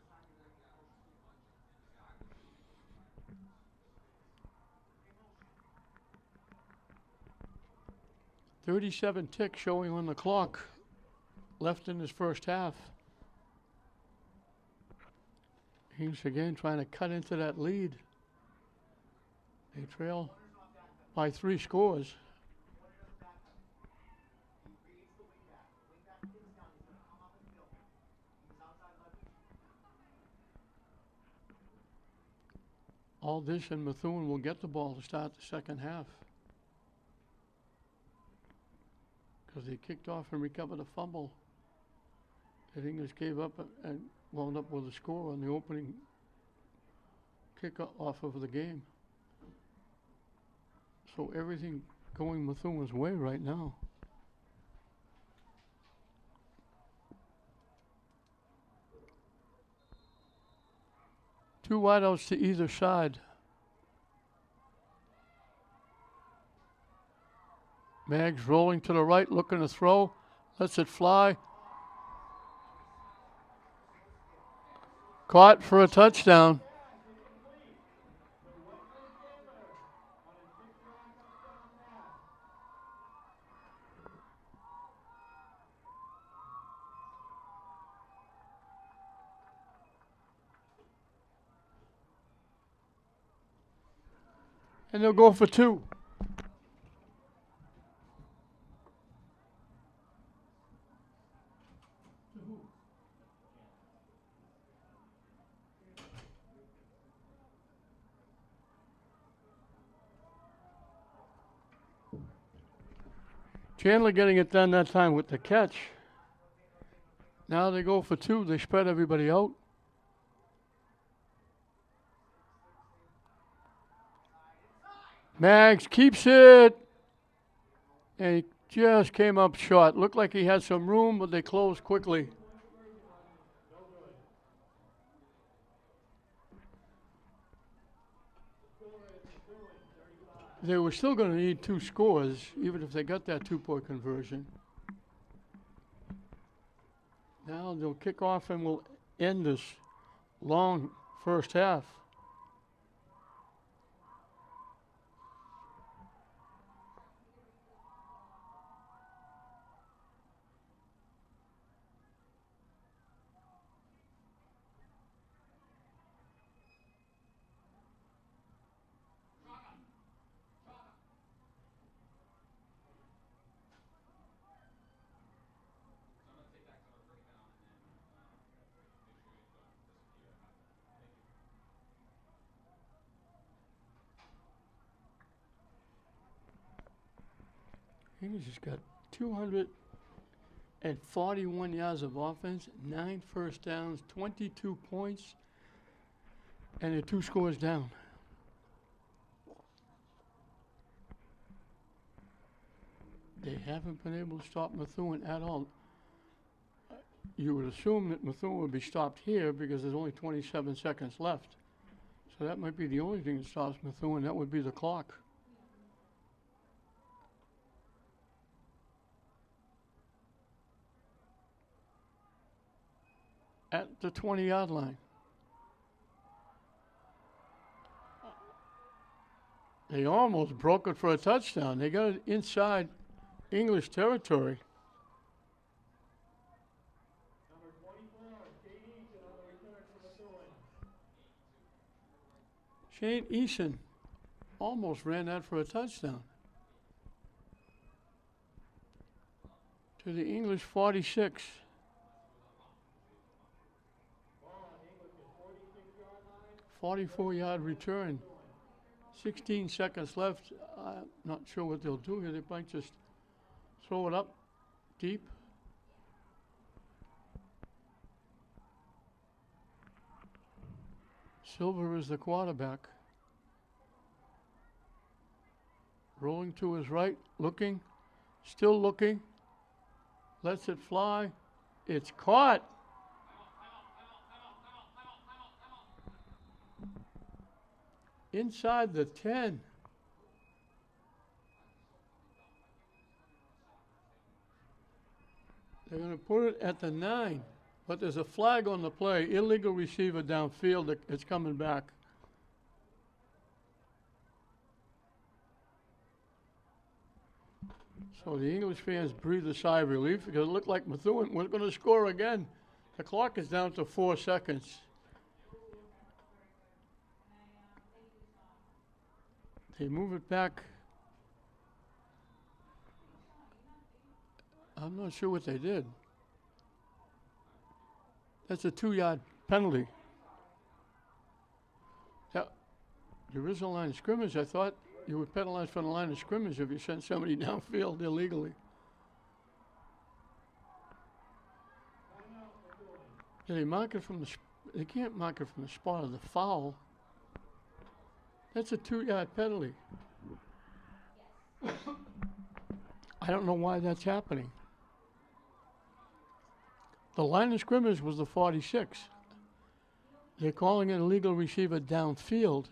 .37 ticks showing on the clock left in his first half. He's again trying to cut into that lead. They trail by 3 scores. Aldis and Methuen will get the ball to start the second half. Because they kicked off and recovered a fumble. The English gave up and wound up with a score on the opening kick off of the game. So everything going Methuen's way right now. Two wideouts to either side. Maggs rolling to the right, looking to throw. Lets it fly. Caught for a touchdown. And they'll go for 2. Chandler getting it done that time with the catch. Now they go for 2. They spread everybody out. Maggs keeps it. And he just came up short. Looked like he had some room, but they closed quickly. They were still going to need 2 scores, even if they got that 2-point conversion. Now they'll kick off and we'll end this long first half. He's just got 241 yards of offense, 9 first downs, 22 points, and they're 2 scores down. They haven't been able to stop Methuen at all. You would assume that Methuen would be stopped here because there's only 27 seconds left. So that might be the only thing that stops Methuen. That would be the clock. At the 20-yard line. They almost broke it for a touchdown. They got it inside English territory. Number 24, Shane Eason on the return for Methuen. Shane Eason almost ran that for a touchdown. To the English 46. Ball on English at 46-yard line. 44-yard return. 16 seconds left. I'm not sure what they'll do here. They might just throw it up deep. Silver is the quarterback. Rolling to his right, looking, still looking. Lets it fly. It's caught. Inside the 10. They're going to put it at the 9, but there's a flag on the play. Illegal receiver downfield. It's coming back. So the English fans breathe a sigh of relief because it looked like Methuen was going to score again. The clock is down to 4 seconds. They move it back. I'm not sure what they did. That's a 2-yard penalty. Yeah, there is a line of scrimmage. I thought you would penalize for the line of scrimmage if you sent somebody downfield illegally. Yeah, they mark it from the. They can't mark it from the spot of the foul. That's a 2-yard penalty. I don't know why that's happening. The line of scrimmage was the 46. They're calling an illegal receiver downfield.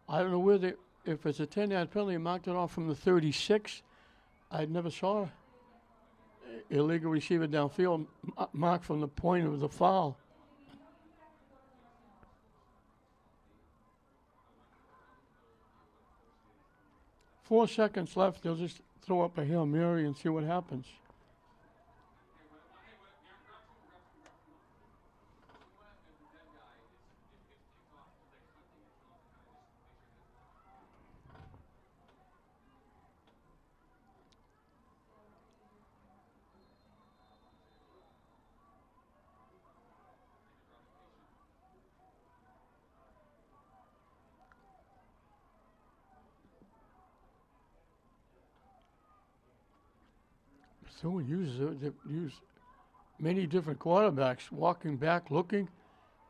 I don't know where they, if it's a 10-yard penalty, marked it off from the 36. I never saw illegal receiver downfield marked from the point of the foul. Four seconds left. They'll just throw up a Hail Mary and see what happens. Someone uses it. They use many different quarterbacks walking back, looking.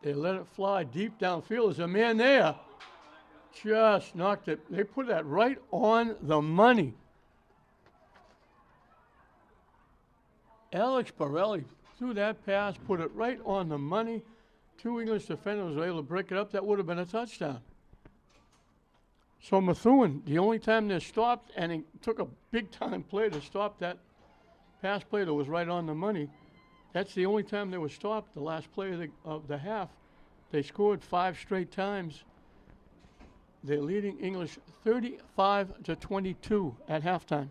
They let it fly deep downfield. There's a man there. Just knocked it. They put that right on the money. Alex Borelli threw that pass, put it right on the money. 2 English defenders were able to break it up. That would have been a touchdown. So Methuen, the only time they stopped, and it took a big-time play to stop that pass play that was right on the money. That's the only time they were stopped, the last play of the half. They scored 5 straight times. They're leading English 35-22 at halftime.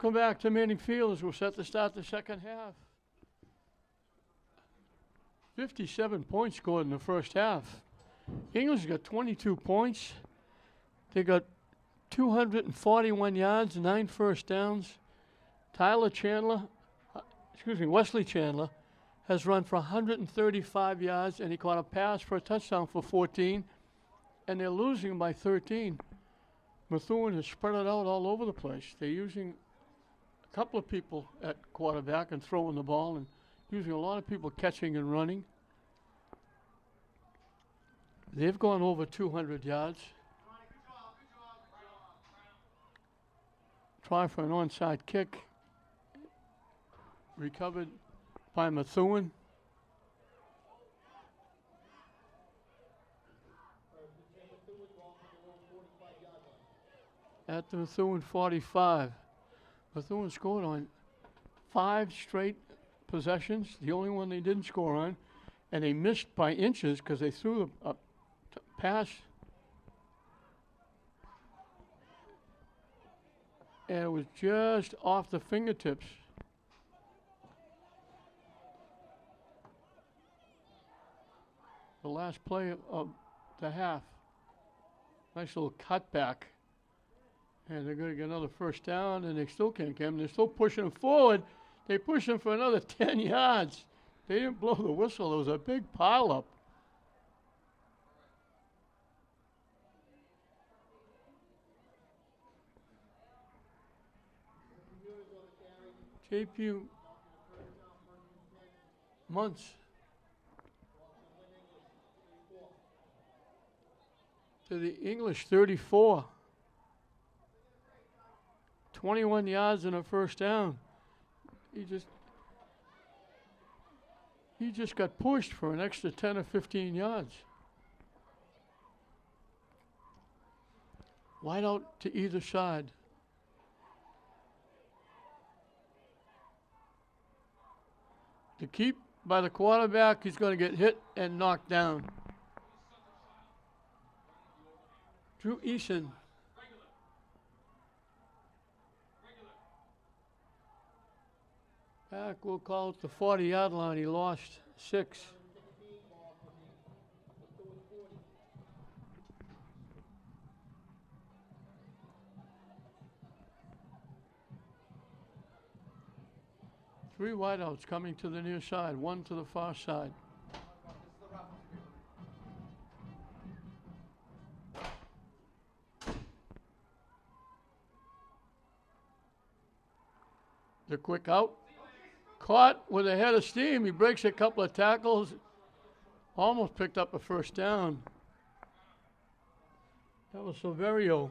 Welcome back to Manning Field as we're set to start the second half. 57 points scored in the first half. English got 22 points. They got 241 yards, 9 first downs. Wesley Chandler has run for 135 yards, and he caught a pass for a touchdown for 14, and they're losing by 13. Methuen has spread it out all over the place. They're using a couple of people at quarterback and throwing the ball, and using a lot of people catching and running. They've gone over 200 yards. Try for an onside kick. Recovered by Methuen. At the Methuen 45. Methuen scored on 5 straight possessions, the only one they didn't score on, and they missed by inches because they threw a pass, and it was just off the fingertips. The last play of the half. Nice little cutback. And they're going to get another first down, and they still can't get him. They're still pushing him forward. They push him for another 10 yards. They didn't blow the whistle. There was a big pileup. JP Months to the English 34. 21 yards and a first down. He just got pushed for an extra 10 or 15 yards. Wide out to either side. To keep by the quarterback, he's going to get hit and knocked down. Drew Eason. Back, we'll call it the 40-yard line. He lost 6. Three wideouts coming to the near side, one to the far side. The quick out. Caught with a head of steam. He breaks a couple of tackles. Almost picked up a first down. That was Silverio.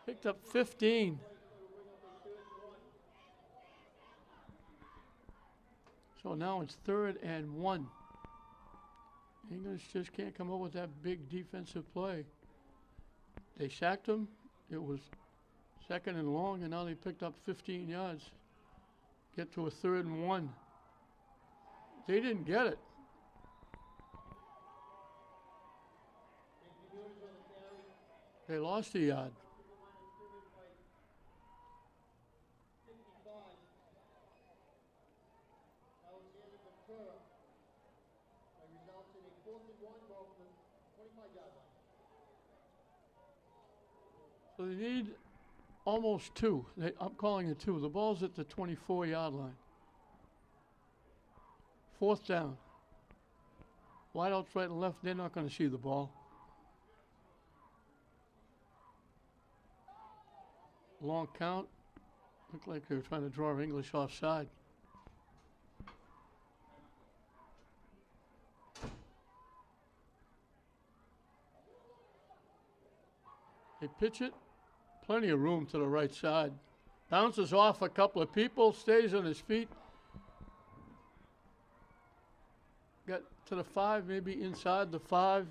Picked up 15. So now it's 3rd and 1. English just can't come up with that big defensive play. They sacked him. It was 2nd and long, and now they picked up 15 yards. Get to a 3rd and 1. They didn't get it. They lost a yard. So they need almost 2. I'm calling it 2. The ball's at the 24-yard line. 4th down. Wideouts right and left, they're not going to see the ball. Long count. Looked like they were trying to draw English offside. They pitch it. Plenty of room to the right side. Bounces off a couple of people, stays on his feet. Got to the 5, maybe inside the 5.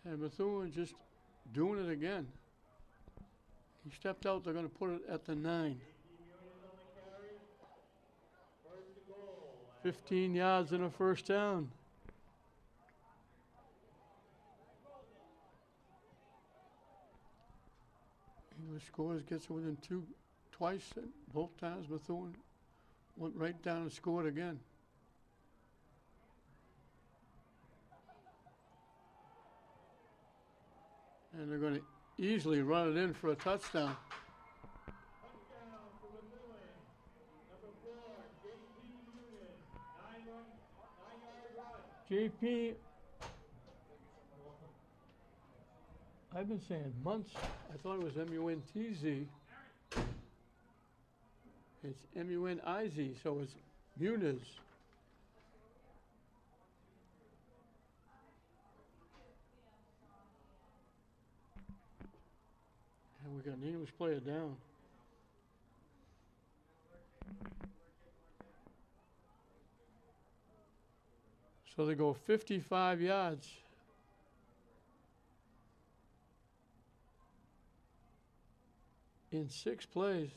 And Methuen just doing it again. He stepped out, they're going to put it at the 9. 15 yards and a first down. English scores, gets it within two twice, and both times Methuen went right down and scored again. And they're going to easily run it in for a touchdown. Touchdown for Methuen. Number 4, J.P. Union. 9-yard run. JP, I've been saying months, I thought it was M-U-N-T-Z. It's M-U-N-I-Z, so it's Muniz. And we got an English player down. So they go 55 yards. In 6 plays.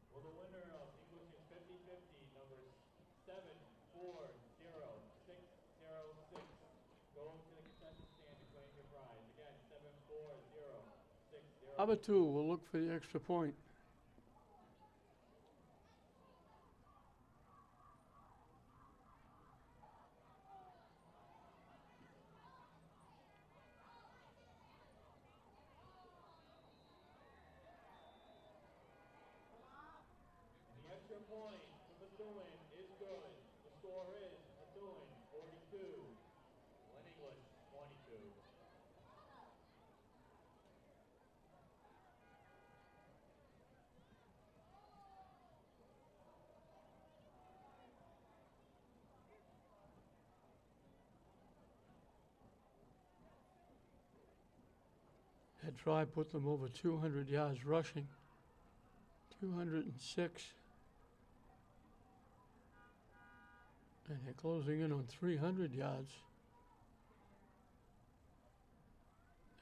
Well, the winner of English is 50-50, numbers 740-606. Go to the concession stand to claim your prize. Again, 740-606. Number 2 will look for the extra point. And the extra point for Methuen is good. The score is Methuen 42, Lynn English 22. That drive put them over 200 yards rushing. 206. And they're closing in on 300 yards.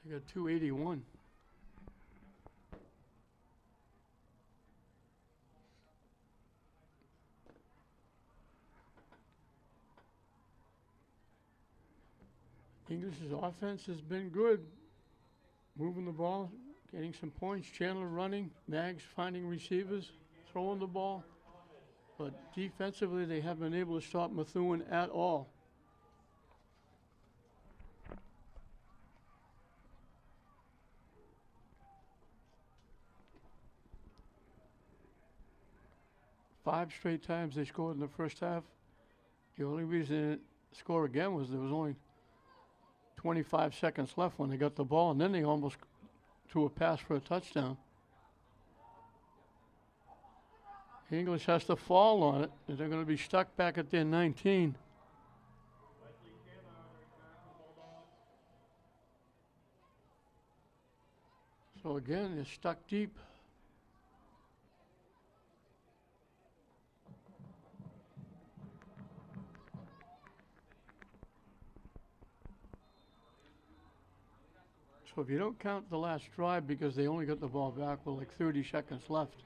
They got 281. English's offense has been good. Moving the ball, getting some points. Chandler running, Maggs finding receivers, throwing the ball. But defensively, they haven't been able to stop Methuen at all. Five straight times they scored in the first half. The only reason they didn't score again was there was only 25 seconds left when they got the ball, and then they almost threw a pass for a touchdown. English has to fall on it, and they're going to be stuck back at their 19. So again, they're stuck deep. So if you don't count the last drive, because they only got the ball back with like 30 seconds left,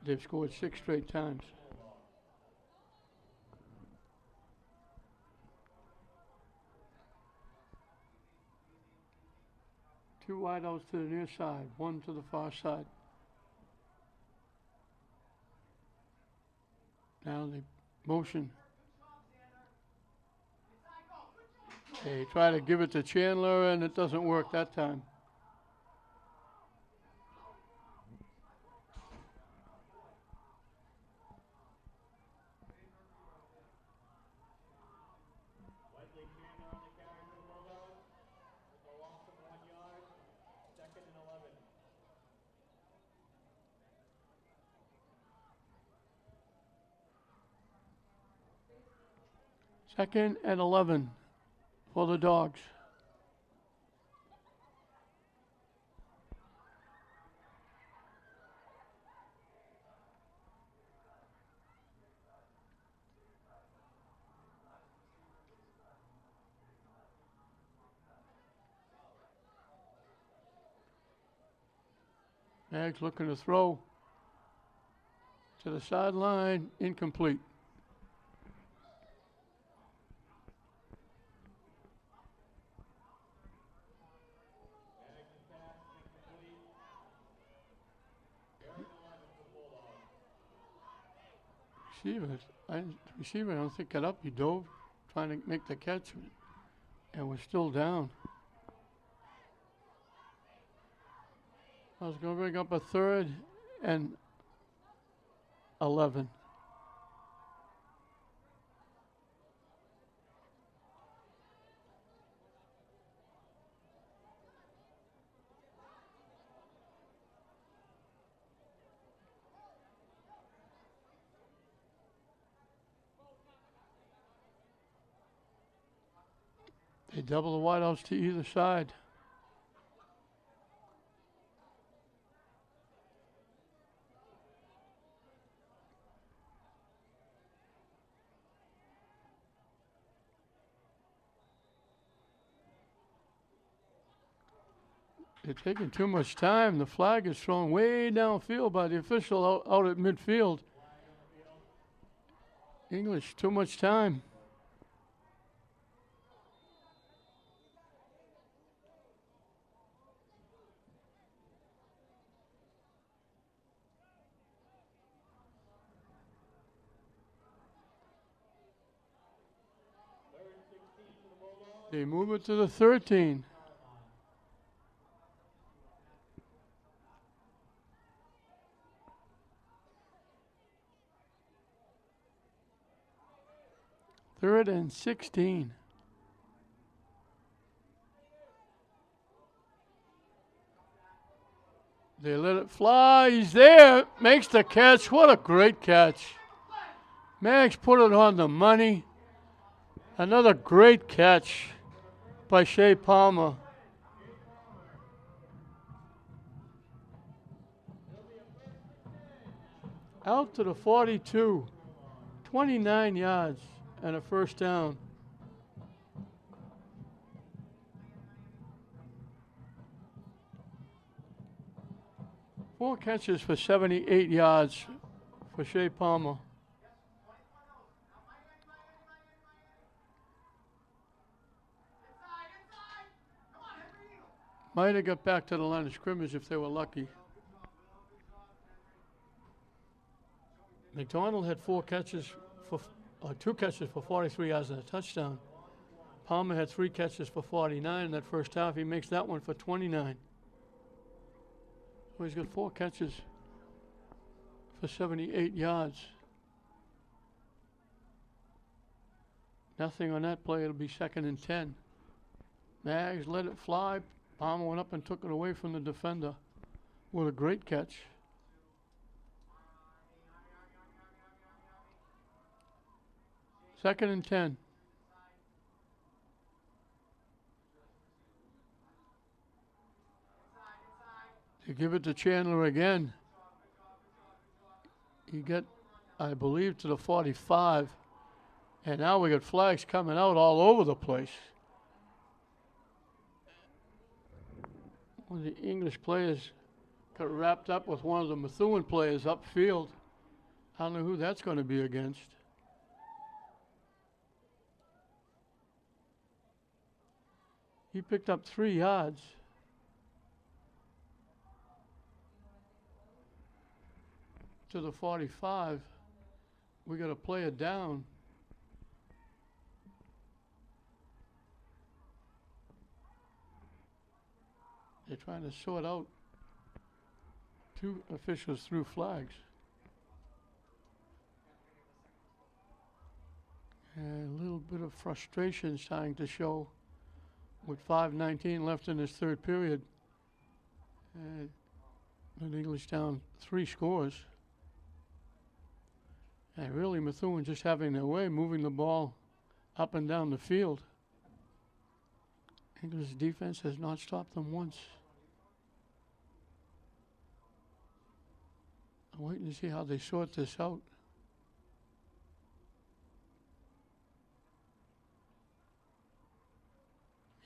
they've scored 6 straight times. Two wideouts to the near side, one to the far side. Now they motion. They try to give it to Chandler, and it doesn't work that time. 2nd and 11 for the Dogs. Mags looking to throw to the sideline, incomplete. Receiver, I don't think got up. He dove, trying to make the catch, and was still down. I was going to bring up a 3rd and 11. They double the wideouts to either side. They're taking too much time. The flag is thrown way downfield by the official out at midfield. English, too much time. They move it to the 13. Third and 16. They let it fly. He's there. Makes the catch. What a great catch. Mags put it on the money. Another great catch by Shea Palmer. Out to the 42. 29 yards and a first down. Four catches for 78 yards for Shea Palmer. Might have got back to the line of scrimmage if they were lucky. McDonald had two catches for 43 yards and a touchdown. Palmer had 3 catches for 49 in that first half. He makes that one for 29. So he's got 4 catches for 78 yards. Nothing on that play. It'll be 2nd and 10. Mags let it fly. Palmer went up and took it away from the defender with a great catch. Second and 10. They give it to Chandler again. He got, I believe, to the 45. And now we got flags coming out all over the place. One of the English players got wrapped up with one of the Methuen players upfield. I don't know who that's going to be against. He picked up 3 yards. To the 45. We got to play it down. They're trying to sort out 2 officials threw flags. And a little bit of frustration starting to show with 5:19 left in this third period. And English down 3 scores. And really Methuen just having their way, moving the ball up and down the field. English defense has not stopped them once. I'm waiting to see how they sort this out.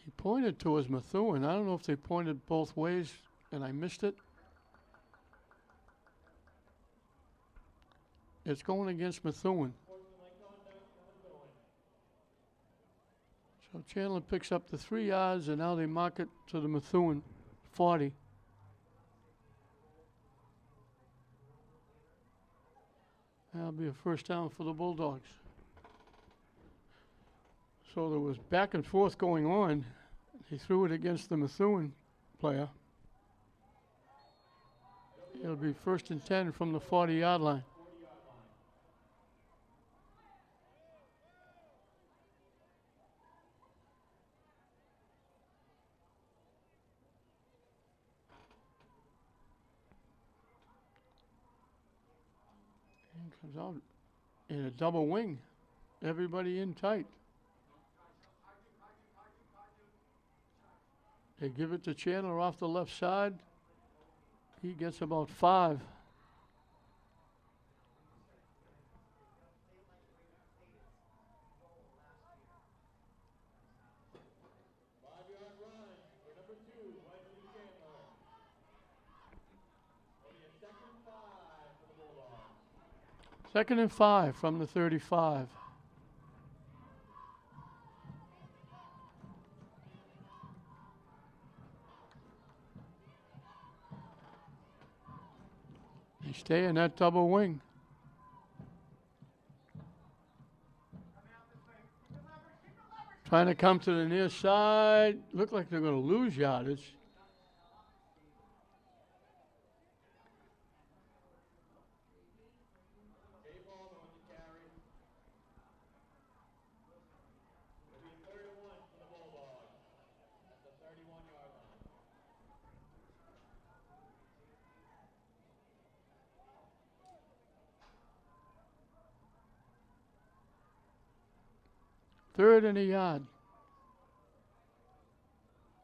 He pointed towards Methuen. I don't know if they pointed both ways and I missed it. It's going against Methuen. So Chandler picks up the 3 yards, and now they mark it to the Methuen 40. That'll be a first down for the Bulldogs. So there was back and forth going on. He threw it against the Methuen player. It'll be 1st and 10 from the 40-yard line. Comes out in a double wing. Everybody in tight. They give it to Chandler off the left side. He gets about 5. 5-yard run for number 2, Wesley Chandler. It'll be a 2nd and 5 for the Bulldogs. 2nd and 5 from the 35. They stay in that double wing. Trying to come to the near side. Look like they're going to lose yardage. It'll be 3rd and 1 for the Bulldogs at the 31-yard line. Third and a yard.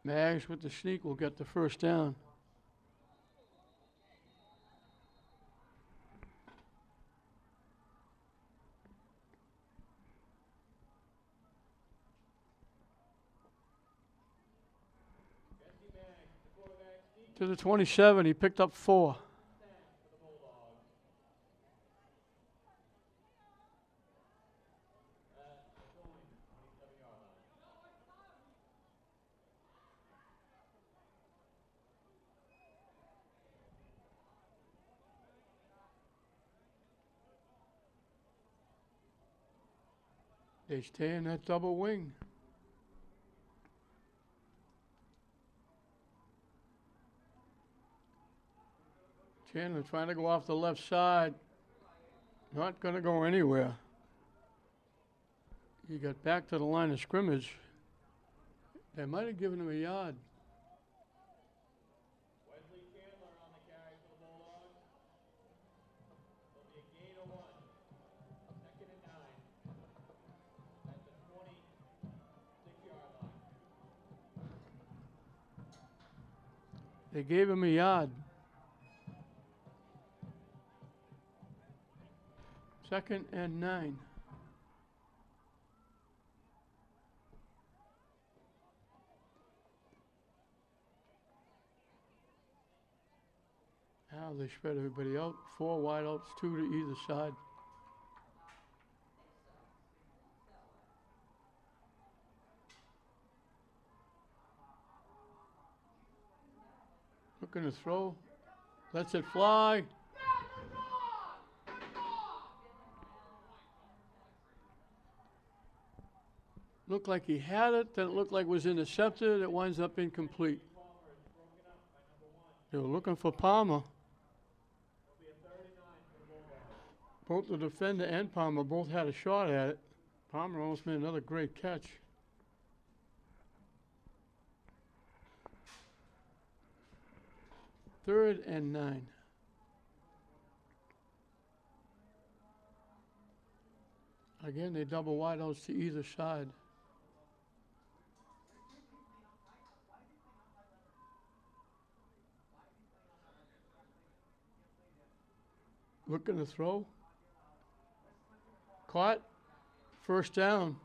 Mags with the sneak will get the first down. To the 27, he picked up 4. They stay in that double wing. Chandler trying to go off the left side. Not going to go anywhere. He got back to the line of scrimmage. They might have given him a yard. Wesley Chandler on the carry for the Bulldogs. It'll be a gain of 1. 2nd and 9. At the 26-yard line. They gave him a yard. 2nd and 9. Now they spread everybody out. 4 wideouts, 2 to either side. Looking to throw. Lets it fly. Looked like he had it, then it looked like it was intercepted. It winds up incomplete. They were looking for Palmer. Both the defender and Palmer both had a shot at it. Palmer almost made another great catch. Third and 9. Again, they double wideouts to either side. Looking to throw. Caught. First down.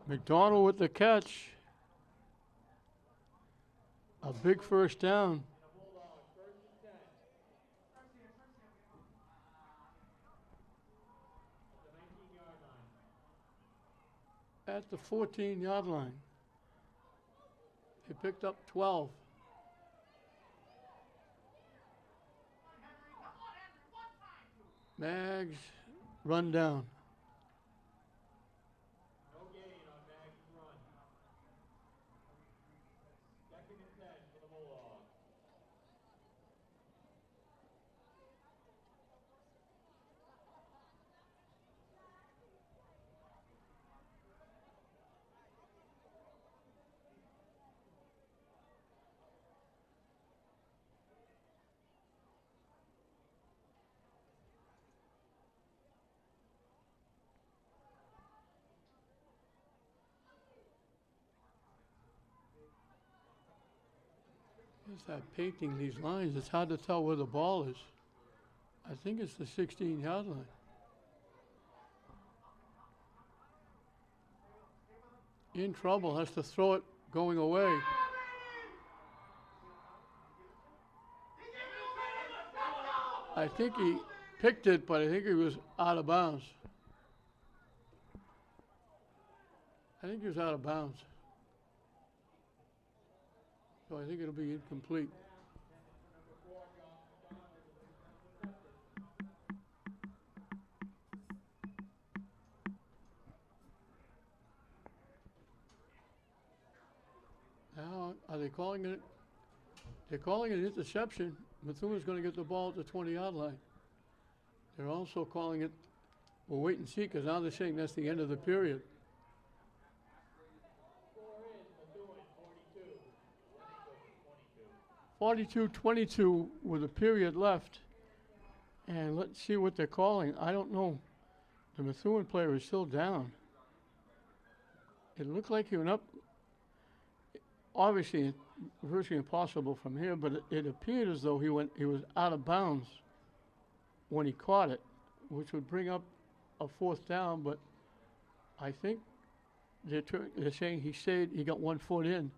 McDonald with the catch. A big first down. At the 14-yard line. They picked up 12. Mags run down. No gain on Mag's run. Second and 10 for the Bulldogs. It's that painting these lines. It's hard to tell where the ball is. I think it's the 16-yard line. In trouble, has to throw it going away. I think he picked it, but I think he was out of bounds. I think he was out of bounds. So I think it'll be incomplete. Now, are they calling it? They're calling it an interception. Methuen's going to get the ball at the 20-yard line. They're also calling it, we'll wait and see, because now they're saying that's the end of the period. 42-22 with a period left. And let's see what they're calling. I don't know. The Methuen player is still down. It looked like he went up. Obviously, virtually impossible from here, but it appeared as though he was out of bounds when he caught it, which would bring up a fourth down. But I think they're saying he got 1 foot in,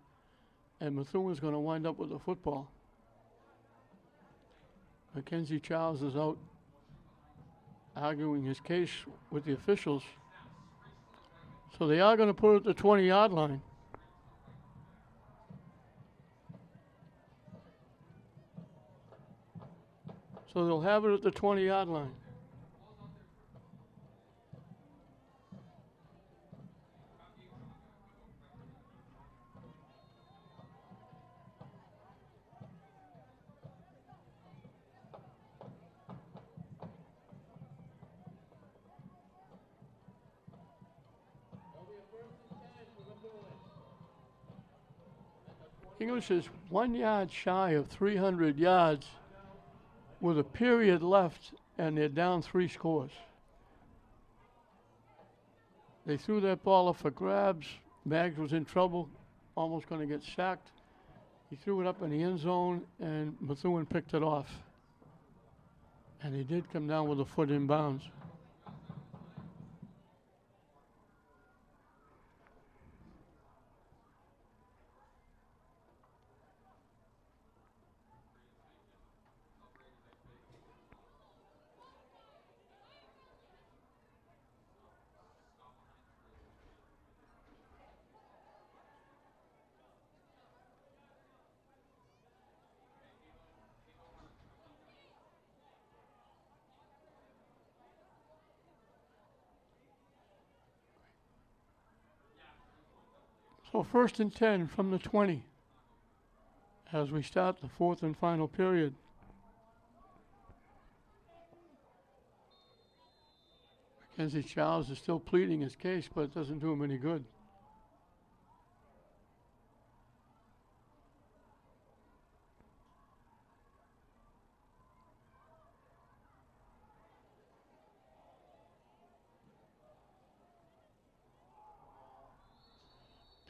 and Methuen's going to wind up with the football. Mackenzie Charles is out arguing his case with the officials. So they are going to put it at the 20-yard line. So they'll have it at the 20-yard line. English is 1 yard shy of 300 yards with a period left, and they're down 3 scores. They threw that ball up for grabs. Maggs was in trouble, almost going to get sacked. He threw it up in the end zone, and Methuen picked it off. And he did come down with a foot in bounds. So 1st and 10 from the 20 as we start the 4th and final period. Mackenzie Charles is still pleading his case, but it doesn't do him any good.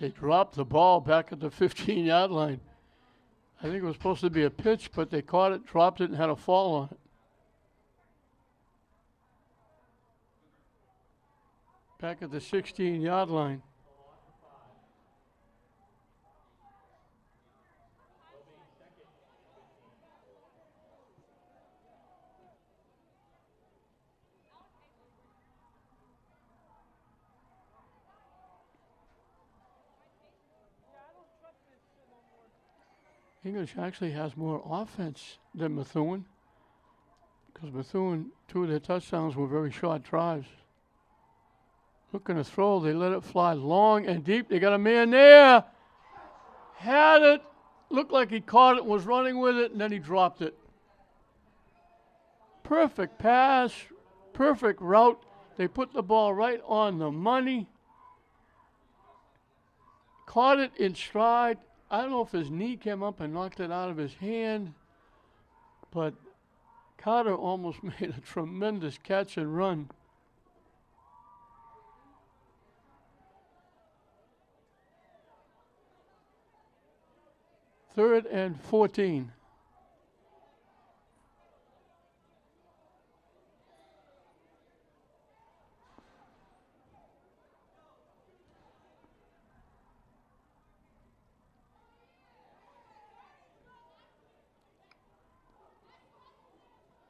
They dropped the ball back at the 15-yard line. I think it was supposed to be a pitch, but they caught it, dropped it, and had a fall on it. Back at the 16-yard line. English actually has more offense than Methuen, because Methuen, 2 of their touchdowns were very short drives. Looking to throw, they let it fly long and deep. They got a man there. Had it. Looked like he caught it, was running with it, and then he dropped it. Perfect pass, perfect route. They put the ball right on the money. Caught it in stride. I don't know if his knee came up and knocked it out of his hand, but Carter almost made a tremendous catch and run. Third and 14.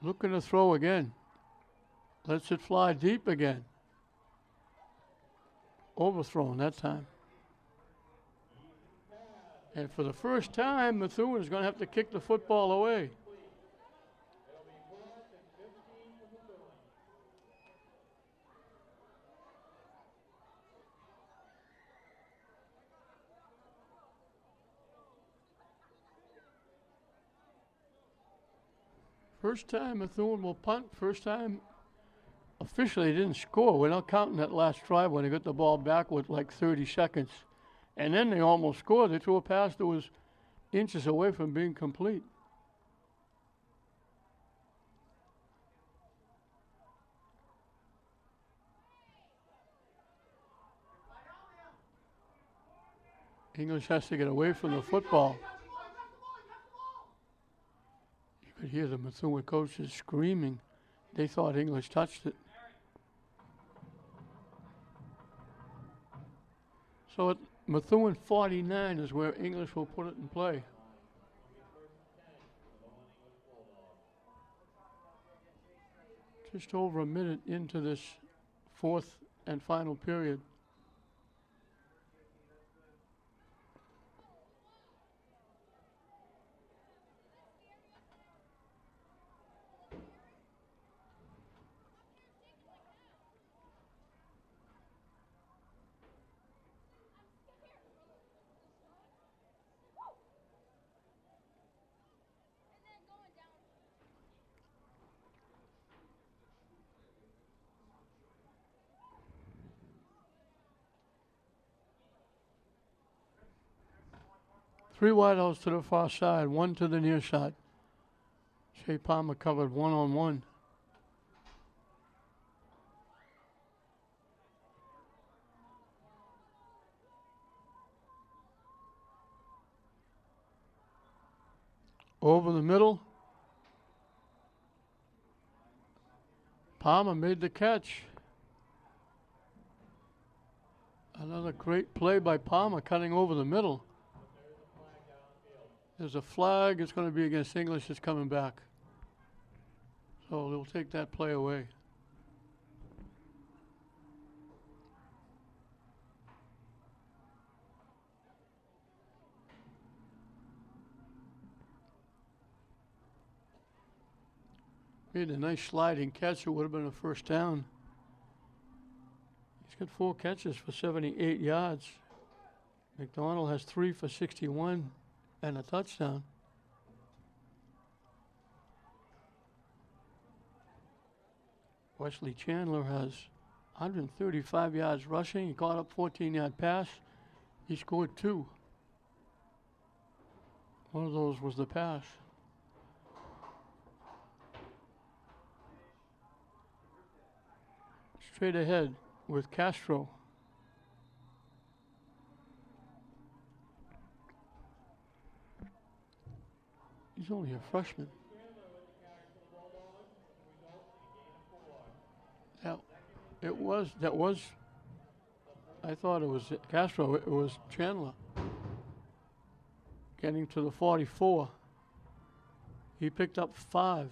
Looking to throw again. Lets it fly deep again. Overthrown that time. And for the first time, Methuen is going to have to kick the football away. First time Methuen will punt. First time officially they didn't score. We're not counting that last drive when they got the ball back with like 30 seconds. And then they almost scored. They threw a pass that was inches away from being complete. English has to get away from the football. You could hear the Methuen coaches screaming. They thought English touched it. So at Methuen 49 is where English will put it in play. Just over a minute into this fourth and final period. Three wideouts to the far side, one to the near side. Shea Palmer covered one-on-one. Over the middle. Palmer made the catch. Another great play by Palmer, cutting over the middle. There's a flag. It's going to be against English. It's coming back. So they'll take that play away. Made a nice sliding catch. It would have been a first down. He's got 4 catches for 78 yards. McDonald has 3 for 61 and a touchdown. Wesley Chandler has 135 yards rushing. He caught up 14-yard pass. He scored 2. One of those was the pass. Straight ahead with Castro. only a freshman. That was. I thought it was Castro. It was Chandler. Getting to the 44. He picked up 5.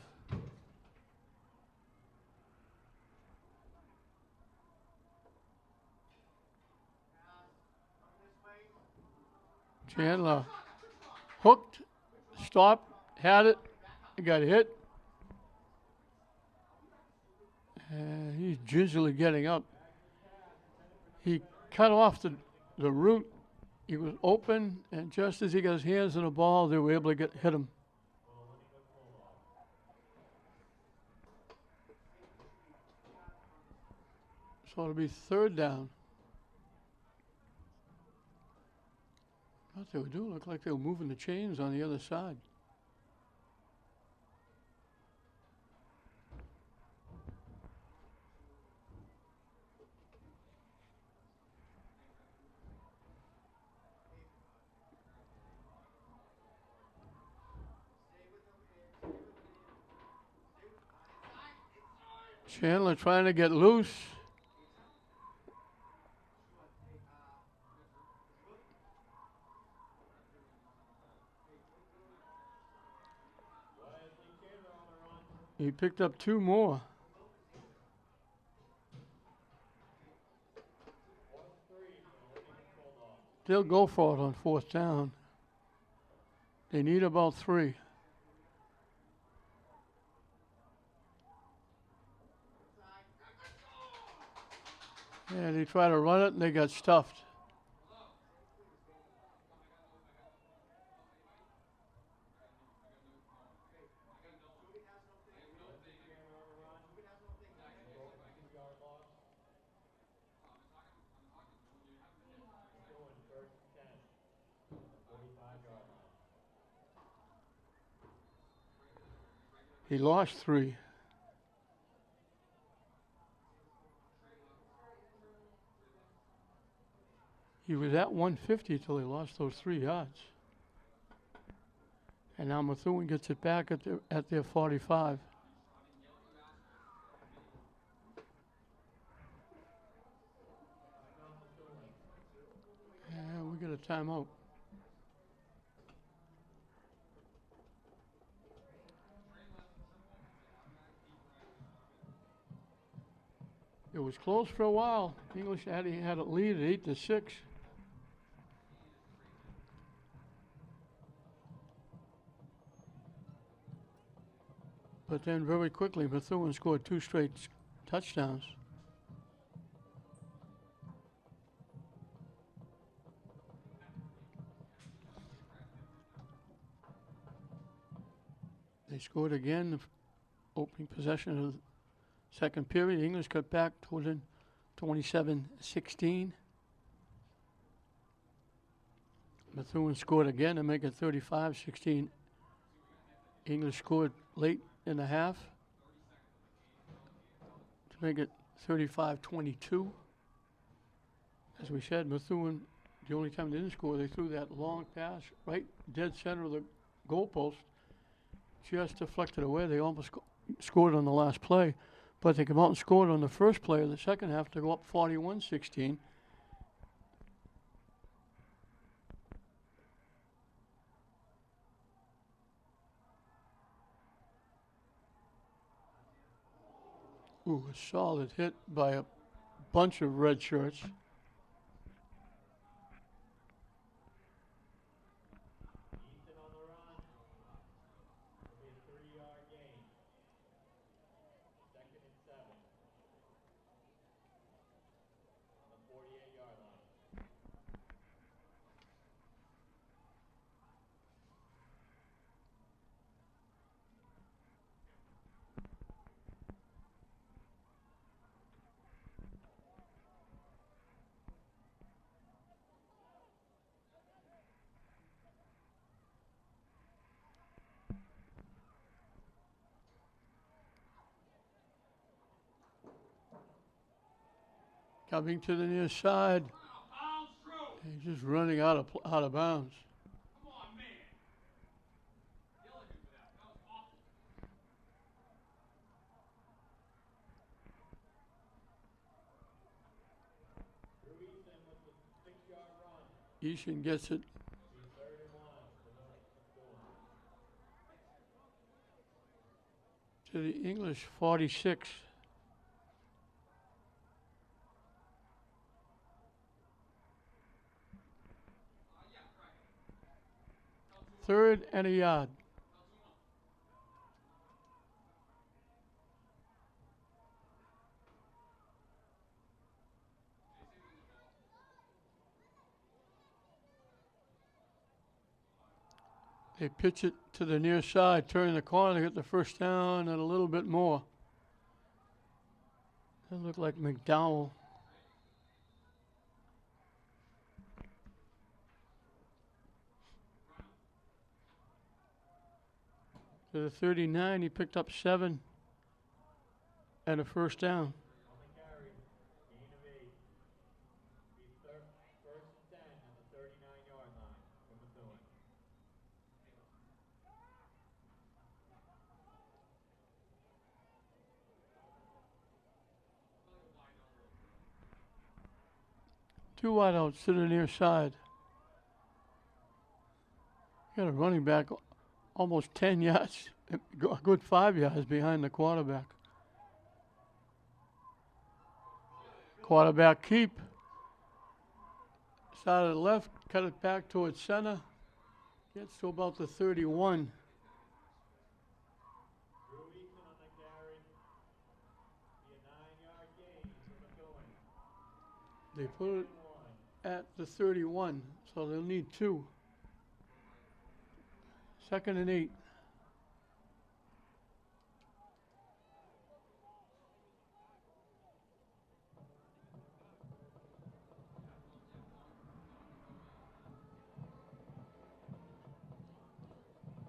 Chandler hooked, stopped, had it, he got hit. And he's gingerly getting up. He cut off the route. He was open, and just as he got his hands on the ball, they were able to hit him. So it'll be 3rd down. What they were doing looked like they were moving the chains on the other side. Chandler trying to get loose. He picked up 2 more. They'll go for it on 4th down. They need about 3. And they try to run it, and they got stuffed. He lost 3. He was at 150 till he lost those 3 yards. And now Methuen gets it back at their 45. And we got a timeout. It was close for a while. English had a lead at 8-6. But then very quickly, Methuen scored 2 straight touchdowns. They scored again, the opening possession of the second period. English got back to within 27-16. Methuen scored again to make it 35-16. English scored late in the half to make it 35-22. As we said, Methuen, the only time they didn't score, they threw that long pass right dead center of the goalpost, just deflected away. They almost scored on the last play, but they came out and scored on the first play of the second half to go up 41-16. Ooh, a solid hit by a bunch of red shirts. Coming to the near side. He's just running out of bounds. Come on, man. Yell at him for Easton gets it Be third and one for Methuen. to the English 46. Third and a yard. They pitch it to the near side, turn the corner to get the first down and a little bit more. That looked like McDowell. To the 39, he picked up 7 and a first down. On the carry, gain of 8. Be first and 10 at the 39-yard line for Methuen. Two wideouts to the near side. Got a running back almost 10 yards, a good 5 yards behind the quarterback. Quarterback keep. Started left, cut it back towards center. Gets to about the 31. Drew Easton on the carry. Be a 9-yard gain for Methuen. They put it at the 31, so they'll need 2. Second and 8.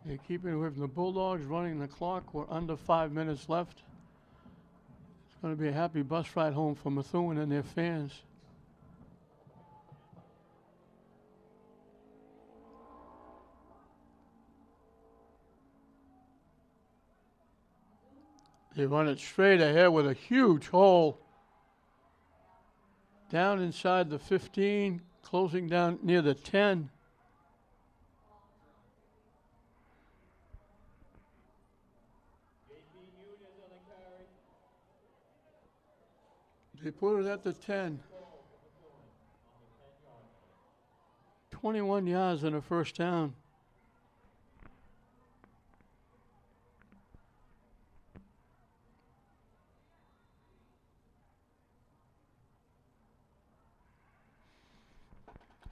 They're keeping away from the Bulldogs, running the clock. We're under 5 minutes left. It's going to be a happy bus ride home for Methuen and their fans. They run it straight ahead with a huge hole. Down inside the 15, closing down near the 10. They put it at the 10. 21 yards and a first down.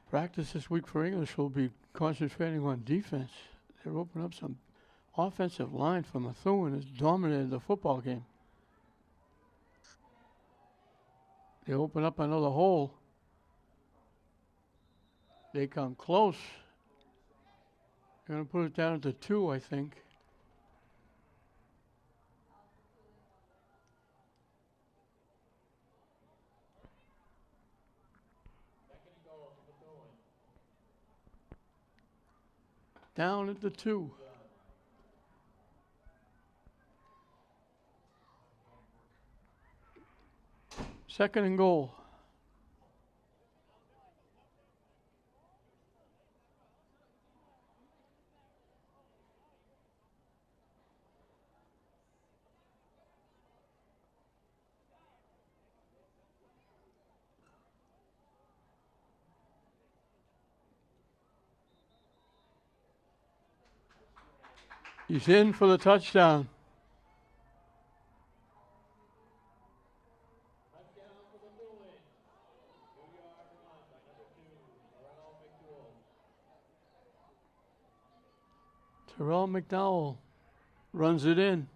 Practice this week for English will be concentrating on defense. They're opening up some offensive line for Methuen has dominated the football game. They open up another hole. They come close. They're going to put it down to 2, I think. Second and goal for Methuen. Down at the 2. Second and goal. He's in for the touchdown. Touchdown for Methuen. 2-yard run by number 2, Terrell McDowell runs it in.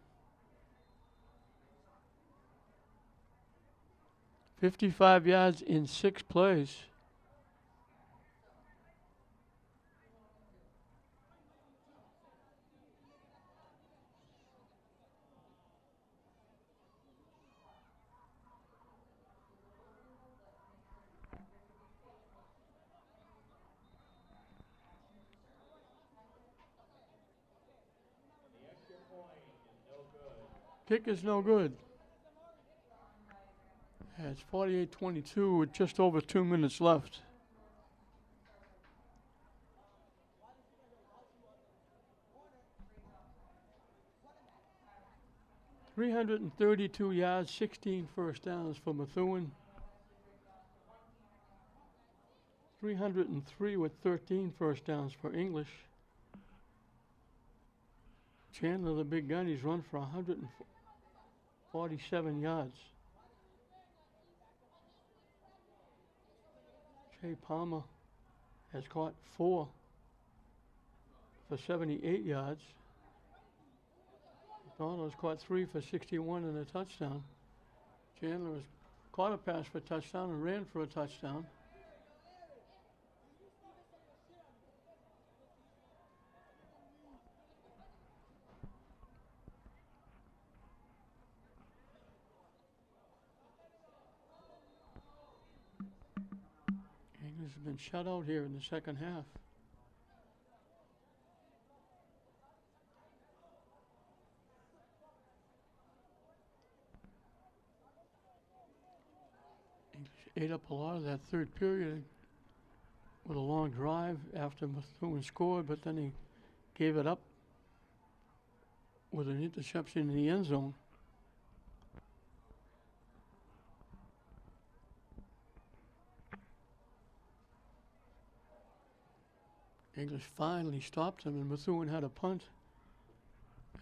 55 yards in 6 plays. The extra point is no good. Kick is no good. It's 48-22 with just over 2 minutes left. 332 yards, 16 first downs for Methuen. 303 with 13 first downs for English. Chandler, the big gun, he's run for 147 yards. Jay Palmer has caught 4 for 78 yards. McDonald's caught 3 for 61 and a touchdown. Chandler has caught a pass for a touchdown and ran for a touchdown. English has been shut out here in the second half. Ate up a lot of that third period with a long drive after Methuen scored, but then he gave it up with an interception in the end zone. English finally stopped him, and Methuen had a punt.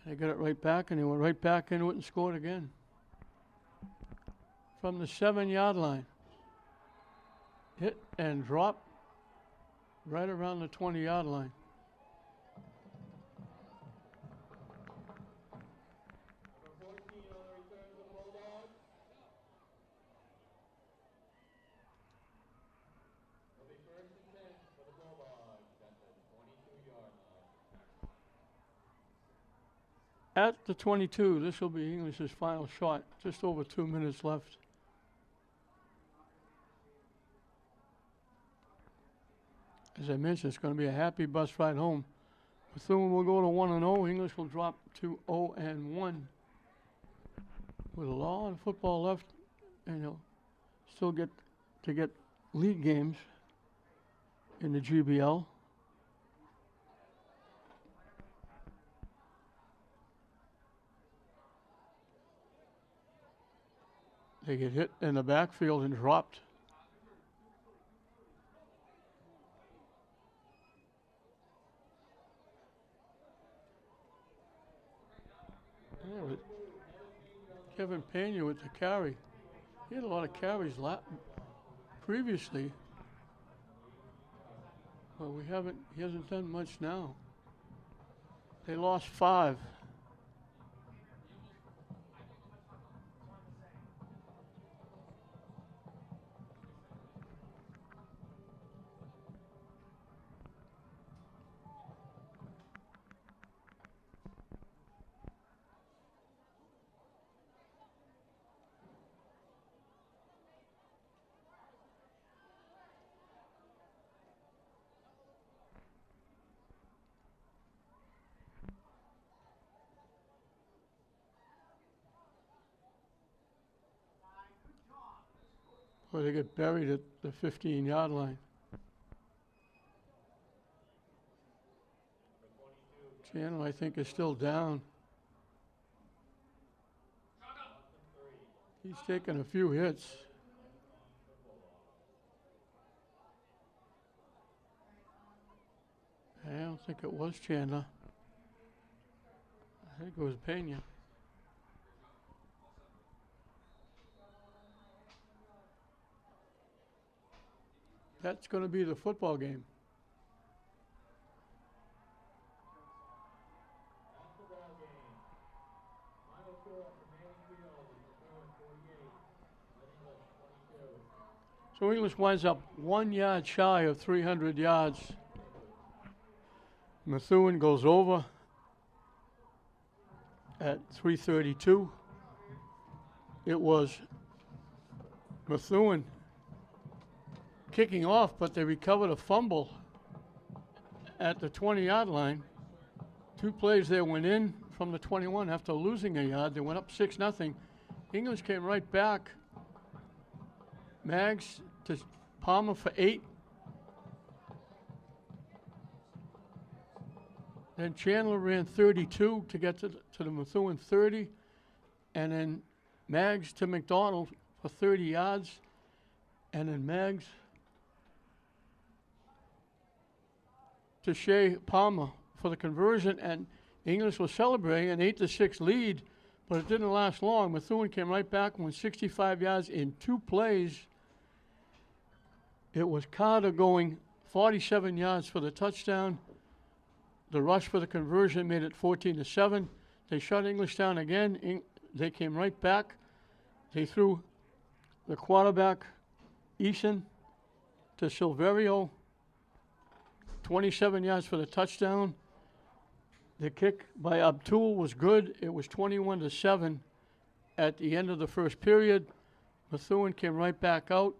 They got it right back, and he went right back into it and scored again. From the 7-yard line. Hit and drop right around the 20-yard line. Number 14 on the return for the Bulldogs. It'll be 1st and 10 for the Bulldogs at the 22-yard line. At the 22, this will be English's final shot. Just over 2 minutes left. As I mentioned, it's going to be a happy bus ride home. Methuen will go to 1-0. English will drop to 0-1. With a lot of football left, and he'll still get league games in the GBL. They get hit in the backfield and dropped. Yeah, with Kevin Pena with the carry. He had a lot of carries previously. But he hasn't done much now. They lost 5. Well, they get buried at the 15-yard line. Chandler, I think, is still down. He's taken a few hits. I don't think it was Chandler. I think it was Pena. That's going to be the football game. That's the ball game. Final score for Methuen is Methuen 48, English 22. So English winds up 1 yard shy of 300 yards. Methuen goes over at 3:32. It was Methuen kicking off, but they recovered a fumble at the 20-yard line. 2 plays there went in from the 21 after losing a yard. They went up 6-0. English came right back. Maggs to Palmer for 8. Then Chandler ran 32 to get to the Methuen 30. and then Maggs to McDonald for 30 yards, and then Maggs to Shea Palmer for the conversion, and English was celebrating an 8-6 lead, but it didn't last long. Methuen came right back, went 65 yards in 2 plays. It was Carter going 47 yards for the touchdown. The rush for the conversion made it 14-7. They shut English down again. They came right back. They threw the quarterback, Eason, to Silverio, 27 yards for the touchdown. The kick by Abdul was good. It was 21-7 at the end of the first period. Methuen came right back out.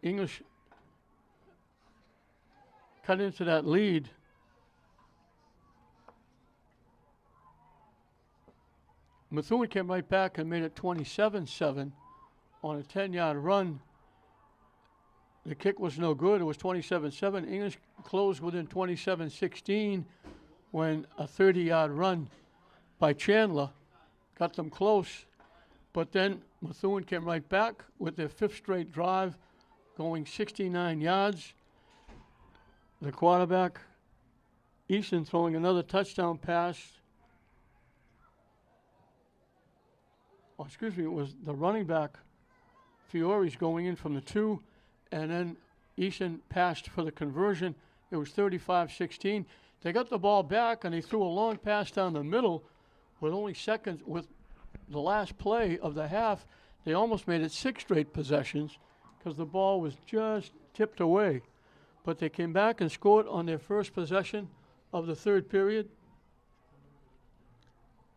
English cut into that lead. Methuen came right back and made it 27-7 on a 10-yard run. The kick was no good. It was 27-7. English closed within 27-16 when a 30-yard run by Chandler got them close. But then Methuen came right back with their 5th straight drive, going 69 yards. The quarterback, Easton, throwing another touchdown pass. Oh, excuse me, it was the running back, Fiore's going in from the 2, and then Easton passed for the conversion. It was 35-16. They got the ball back, and they threw a long pass down the middle with only seconds. With the last play of the half, they almost made it 6 straight possessions because the ball was just tipped away. But they came back and scored on their first possession of the third period.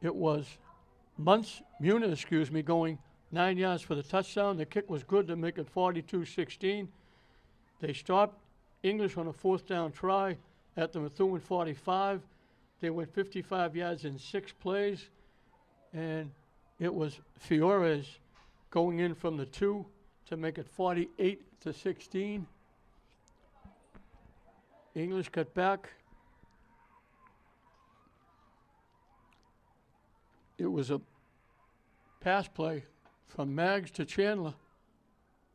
It was Muna, going 9 yards for the touchdown. The kick was good to make it 42-16. They stopped English on a 4th down try at the Methuen 45. They went 55 yards in 6 plays, and it was Fiores going in from the 2 to make it 48-16. English cut back. It was a pass play from Maggs to Chandler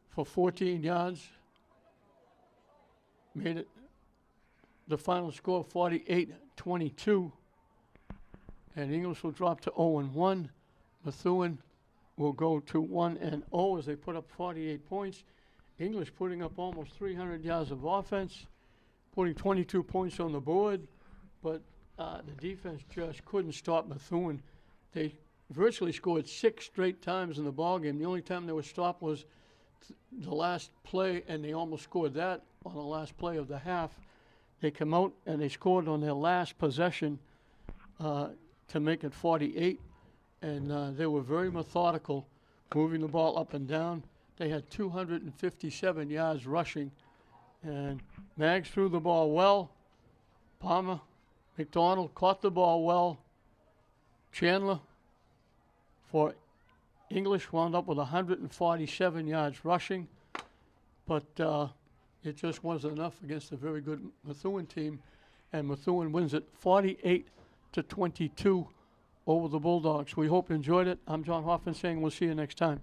for 14 yards. Made it the final score 48-22. And English will drop to 0-1. Methuen will go to 1-0 as they put up 48 points. English putting up almost 300 yards of offense, putting 22 points on the board, but the defense just couldn't stop Methuen. They virtually scored 6 straight times in the ballgame. The only time they were stopped was the last play, and they almost scored that on the last play of the half. They come out and they scored on their last possession to make it 48, and they were very methodical, moving the ball up and down. They had 257 yards rushing, and Maggs threw the ball well. Palmer, McDonald caught the ball well. Chandler for English wound up with 147 yards rushing, but it just wasn't enough against a very good Methuen team, and Methuen wins it 48-22 over the Bulldogs. We hope you enjoyed it. I'm John Hoffman saying we'll see you next time.